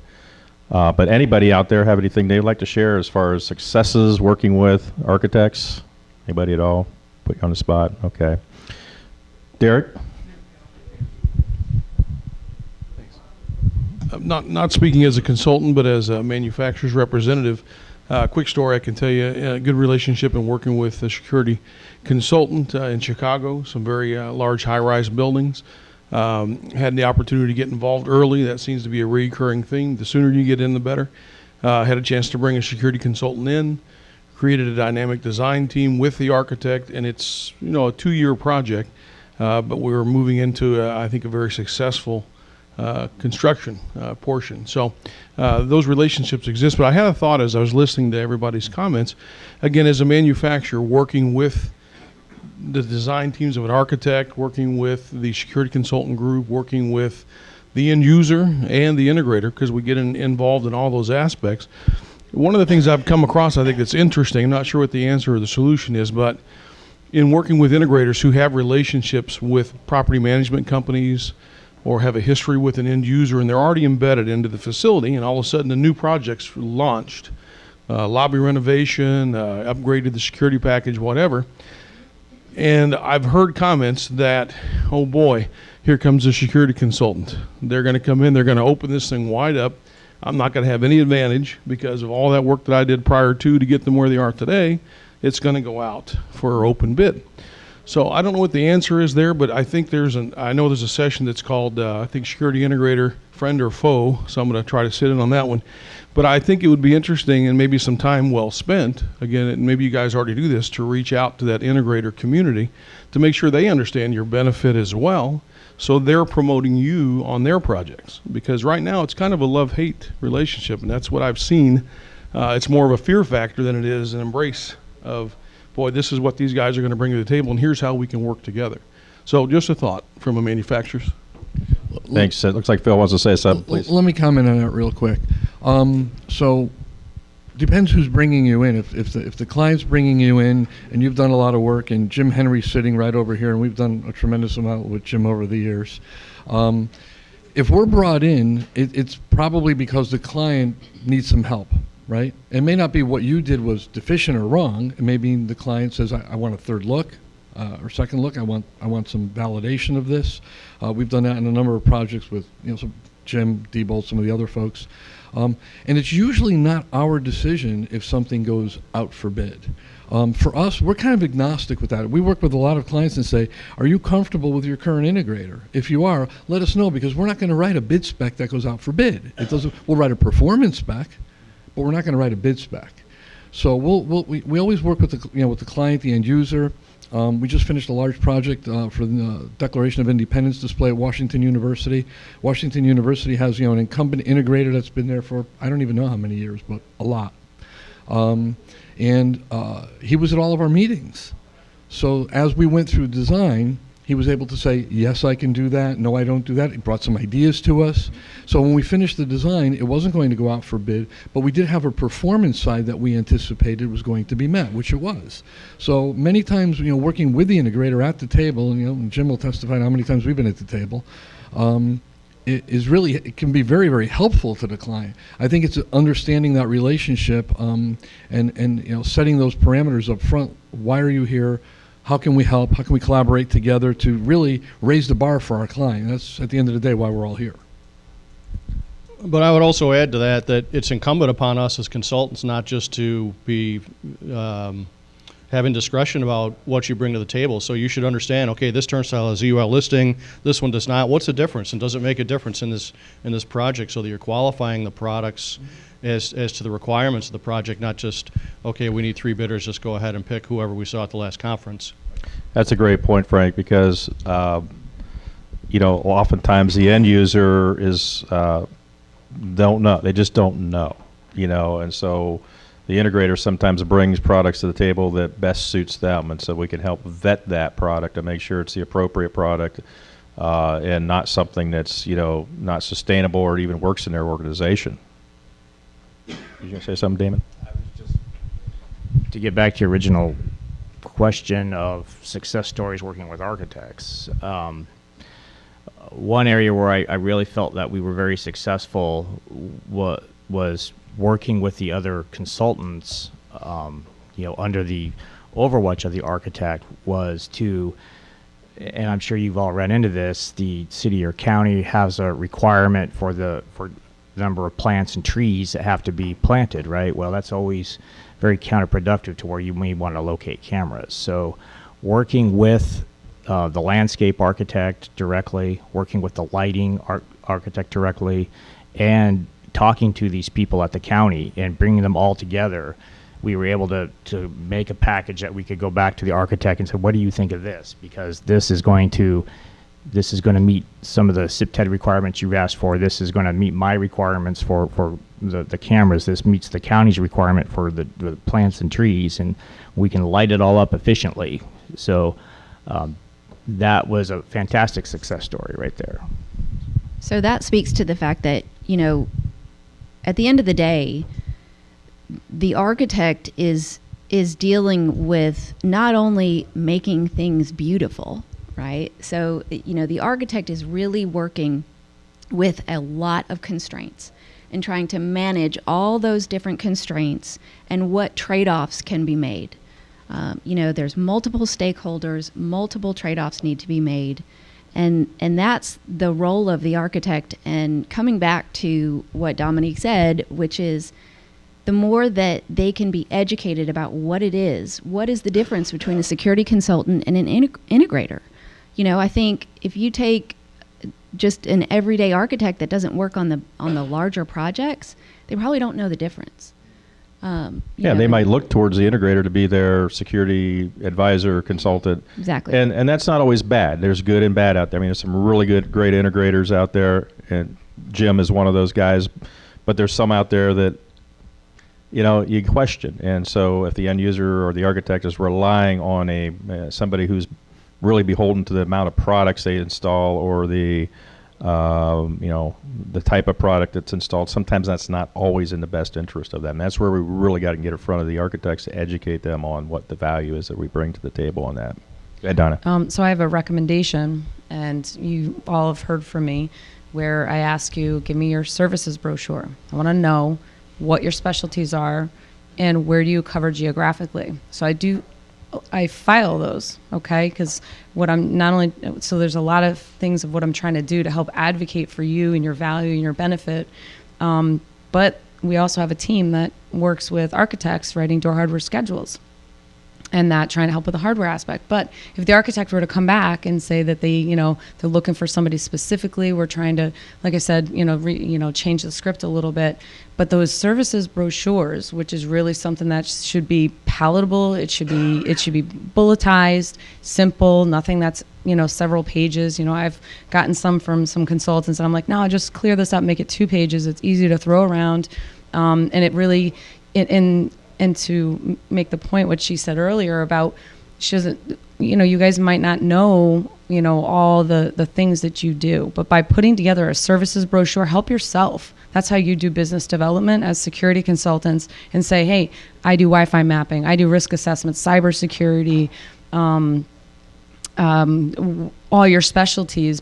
But anybody out there have anything they'd like to share as far as successes working with architects? Anybody at all? Put you on the spot. Okay. Derek? Not speaking as a consultant, but as a manufacturer's representative. Quick story I can tell you, a good relationship in working with a security consultant in Chicago, some very large high-rise buildings. Had the opportunity to get involved early. That seems to be a recurring theme. The sooner you get in, the better. Had a chance to bring a security consultant in, created a dynamic design team with the architect, and it's a 2-year project, but we were moving into, I think, a very successful construction portion. So those relationships exist. But I had a thought as I was listening to everybody's comments. Again, as a manufacturer, working with the design teams of an architect, working with the security consultant group, working with the end user and the integrator, because we get involved in all those aspects. One of the things I've come across, I think that's interesting, I'm not sure what the answer or the solution is, but in working with integrators who have relationships with property management companies or have a history with an end user, and they're already embedded into the facility, and all of a sudden a new project's launched, lobby renovation, upgraded the security package, whatever. And I've heard comments that, oh boy, here comes a security consultant. They're going to come in, they're going to open this thing wide up. I'm not going to have any advantage because of all that work that I did prior to get them where they are today. It's going to go out for open bid. So I don't know what the answer is there, but I think I know there's a session that's called, I think, Security Integrator, Friend or Foe, so I'm going to try to sit in on that one. But I think it would be interesting and maybe some time well spent, again, and maybe you guys already do this, to reach out to that integrator community to make sure they understand your benefit as well, so they're promoting you on their projects. Because right now it's kind of a love-hate relationship, and that's what I've seen. It's more of a fear factor than it is an embrace of, boy, this is what these guys are going to bring to the table, and here's how we can work together. So just a thought from a manufacturer's. Thanks. It looks like Phil wants to say something, please. Let me comment on that real quick. So depends who's bringing you in. If the client's bringing you in and you've done a lot of work, and Jim Henry's sitting right over here, and we've done a tremendous amount with Jim over the years. If we're brought in, it's probably because the client needs some help, right? It may not be what you did was deficient or wrong. It may be the client says, I want a third look. Or second look, I want some validation of this. We've done that in a number of projects with some Jim, Diebold, some of the other folks. And it's usually not our decision if something goes out for bid. For us, we're kind of agnostic with that. We work with a lot of clients and say, are you comfortable with your current integrator? If you are, let us know, because we're not going to write a bid spec that goes out for bid. We'll write a performance spec, but we're not going to write a bid spec. So we always work with the client, the end user. We just finished a large project for the Declaration of Independence display at Washington University. Washington University has an incumbent integrator that's been there for I don't even know how many years, but a lot. And he was at all of our meetings. So as we went through design, he was able to say, yes, I can do that. No, I don't do that. He brought some ideas to us. So when we finished the design, it wasn't going to go out for bid, but we did have a performance side that we anticipated was going to be met, which it was. So many times, working with the integrator at the table, and Jim will testify how many times we've been at the table, it can be very, very helpful to the client. I think it's understanding that relationship and setting those parameters up front. Why are you here? How can we help? How can we collaborate together to really raise the bar for our client? That's, at the end of the day, why we're all here. But I would also add to that it's incumbent upon us as consultants not just to be having discretion about what you bring to the table. So you should understand, okay, this turnstile has EUL listing, this one does not. What's the difference? And does it make a difference in this project, so that you're qualifying the products as to the requirements of the project, not just, okay, we need 3 bidders, just go ahead and pick whoever we saw at the last conference. That's a great point, Frank, because oftentimes the end user is don't know. They just don't know, and so the integrator sometimes brings products to the table that best suits them, and so we can help vet that product to make sure it's the appropriate product and not something that's not sustainable or even works in their organization. You going to say something, Damon? I was just to get back to your original question of success stories working with architects. One area where I really felt that we were very successful was working with the other consultants, under the overwatch of the architect, was to and I'm sure you've all run into this, the city or county has a requirement for the number of plants and trees that have to be planted, right? Well, that's always very counterproductive to where you may want to locate cameras. So working with the landscape architect directly, working with the lighting architect directly, and talking to these people at the county and bringing them all together, we were able to make a package that we could go back to the architect and say, what do you think of this? Because this is going to meet some of the SIP-TED requirements you've asked for. This is going to meet my requirements for the cameras. This meets the county's requirement for the plants and trees, and we can light it all up efficiently. So that was a fantastic success story right there. So that speaks to the fact that, you know, at the end of the day, the architect is dealing with not only making things beautiful, right? So, you know, the architect is really working with a lot of constraints and trying to manage all those different constraints and what trade-offs can be made. You know, there's multiple stakeholders, multiple trade-offs need to be made, and that's the role of the architect. And coming back to what Dominique said, which is the more that they can be educated about what is the difference between a security consultant and an integrator. You know, I think if you take just an everyday architect that doesn't work on the larger projects, they probably don't know the difference. They might look towards the integrator to be their security advisor or consultant. Exactly. And that's not always bad. There's good and bad out there. I mean, there's some really great integrators out there, and Jim is one of those guys. But there's some out there that, you know, you question. And so if the end user or the architect is relying on somebody who's really beholden to the amount of products they install or the type of product that's installed, sometimes that's not always in the best interest of them. That's where we really got to get in front of the architects to educate them on what the value is that we bring to the table on that. Go ahead, Donna. So I have a recommendation, and you all have heard from me, where I ask you, give me your services brochure. I want to know what your specialties are and where do you cover geographically. So I file those, okay? Because so there's a lot of things of what I'm trying to do to help advocate for you and your value and your benefit. But we also have a team that works with architects writing door hardware schedules and that trying to help with the hardware aspect. But if the architect were to come back and say that they're looking for somebody specifically, we're trying to, like I said, change the script a little bit. But those services brochures, which is really something that should be palatable, it should be bulletized, simple, nothing that's several pages. I've gotten some from some consultants, and I'm like, no, just clear this up, make it 2 pages. It's easy to throw around, and it really And to make the point, what she said earlier about she doesn't, you guys might not know, all the things that you do, but by putting together a services brochure, help yourself. That's how you do business development as security consultants, and say, hey, I do Wi-Fi mapping, I do risk assessment, cybersecurity, all your specialties,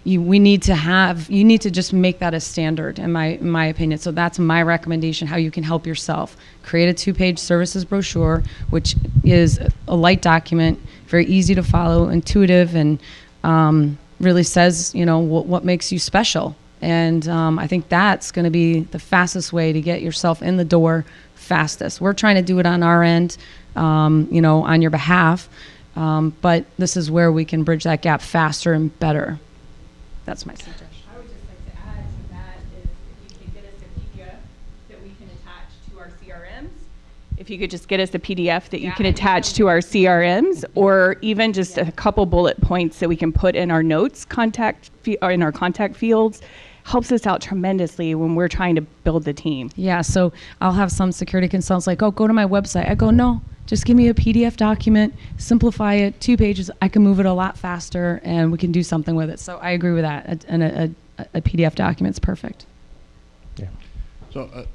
you need to just make that a standard, in my opinion. So that's my recommendation, how you can help yourself. Create a 2-page services brochure, which is a light document, very easy to follow, intuitive, and really says, what makes you special. And I think that's going to be the fastest way to get yourself in the door fastest. We're trying to do it on our end, on your behalf. But this is where we can bridge that gap faster and better. That's my suggestion. I would just like to add to that is if you could get us a PDF that we can attach to our CRMs. If you could just get us a PDF that you can attach to our CRMs, or even just a couple bullet points that we can put in our notes in our contact fields, helps us out tremendously when we're trying to build the team. Yeah, so I'll have some security consultants like, oh, go to my website. I go, no. Just give me a PDF document, simplify it, 2 pages. I can move it a lot faster, and we can do something with it. So I agree with that. A PDF document's perfect. Yeah. So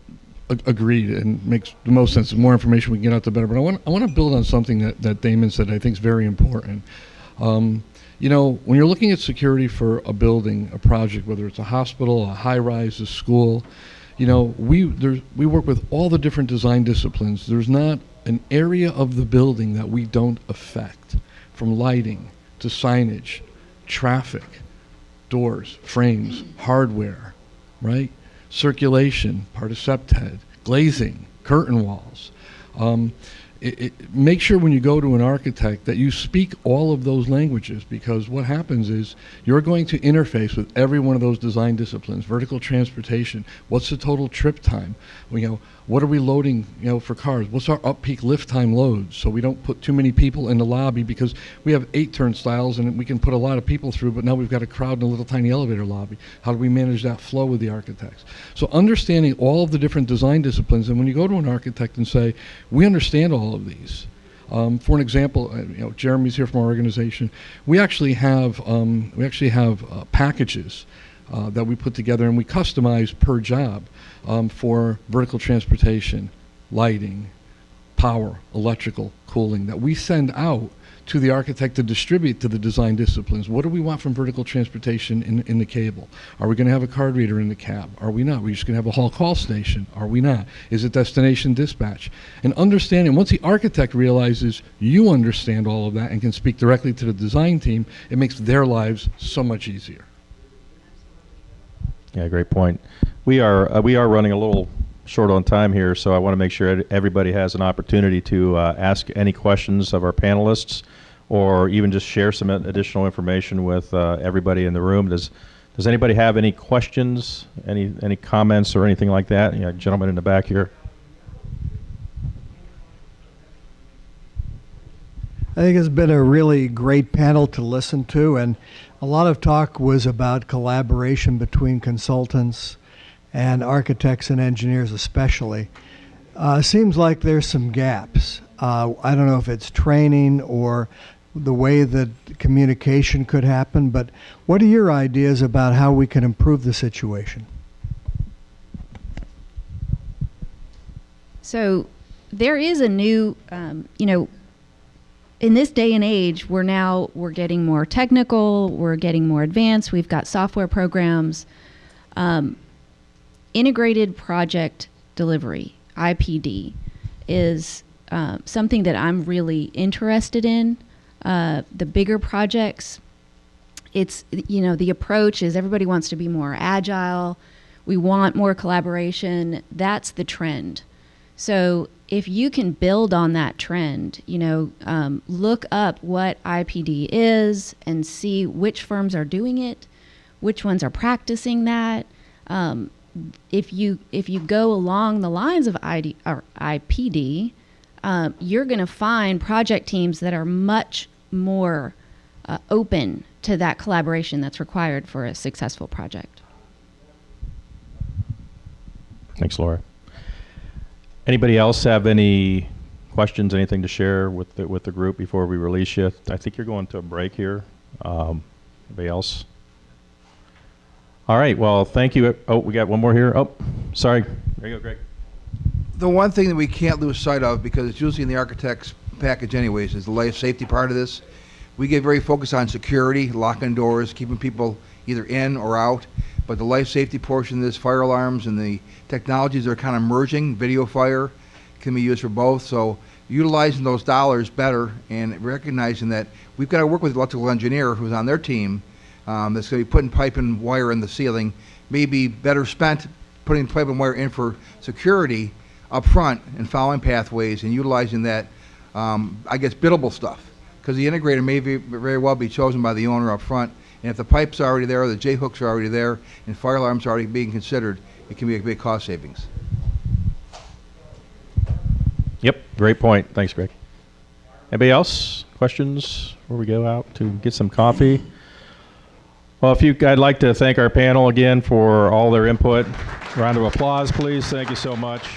agreed, and makes the most sense. The more information we can get out, the better. But I want to build on something that Damon said I think is very important. When you're looking at security for a building, a project, whether it's a hospital, a high-rise, a school, we work with all the different design disciplines. There's not an area of the building that we don't affect, from lighting to signage, traffic, doors, frames, hardware, right? Circulation, part of septhead, glazing, curtain walls. Make sure when you go to an architect that you speak all of those languages, because what happens is you're going to interface with every one of those design disciplines. Vertical transportation, what's the total trip time? What are we loading for cars? What's our up-peak lift time loads, so we don't put too many people in the lobby, because we have 8 turnstiles and we can put a lot of people through, but now we've got a crowd in a little tiny elevator lobby. How do we manage that flow with the architects? So understanding all of the different design disciplines, and when you go to an architect and say, we understand all of these. For an example, Jeremy's here from our organization. We actually have packages that we put together and we customize per job for vertical transportation, lighting, power, electrical, cooling, that we send out to the architect to distribute to the design disciplines. What do we want from vertical transportation in the cable? Are we going to have a card reader in the cab? Are we not? Are we just going to have a hall call station? Are we not? Is it destination dispatch? And understanding, once the architect realizes you understand all of that and can speak directly to the design team, it makes their lives so much easier. Yeah, great point. We are running a little short on time here, so I want to make sure everybody has an opportunity to ask any questions of our panelists, or even just share some additional information with everybody in the room. Does anybody have any questions, any comments or anything like that? Gentleman in the back here. I think it's been a really great panel to listen to, and a lot of talk was about collaboration between consultants and architects and engineers especially. Seems like there's some gaps. I don't know if it's training or the way that communication could happen, but what are your ideas about how we can improve the situation? So there is a new, in this day and age, we're getting more technical, we're getting more advanced, we've got software programs. Integrated project delivery, IPD, is something that I'm really interested in. The bigger projects, it's, the approach is everybody wants to be more agile. We want more collaboration. That's the trend. So if you can build on that trend, look up what IPD is and see which firms are doing it, which ones are practicing that. If you go along the lines of IPD, you're going to find project teams that are much more open to that collaboration that's required for a successful project. Thanks, Laura. Anybody else have any questions, anything to share with the group before we release you? I think you're going to a break here. Anybody else? All right, well, thank you. Oh, we got one more here. Oh, sorry. There you go, Greg. The one thing that we can't lose sight of, because it's usually in the architect's package anyways, is the life safety part of this. We get very focused on security, locking doors, keeping people either in or out, but the life safety portion of this, fire alarms and the technologies are kind of merging. Video fire can be used for both, so utilizing those dollars better and recognizing that we've got to work with the electrical engineer who's on their team that's going to be putting pipe and wire in the ceiling, maybe better spent putting pipe and wire in for security up front and following pathways and utilizing that, I guess, biddable stuff. Because the integrator may very well be chosen by the owner up front, and if the pipe's already there, the J-hooks are already there, and fire alarms are already being considered, it can be a big cost savings. Yep, great point. Thanks, Greg. Anybody else? Questions before we go out to get some coffee? Well, I'd like to thank our panel again for all their input. Round of applause, please. Thank you so much.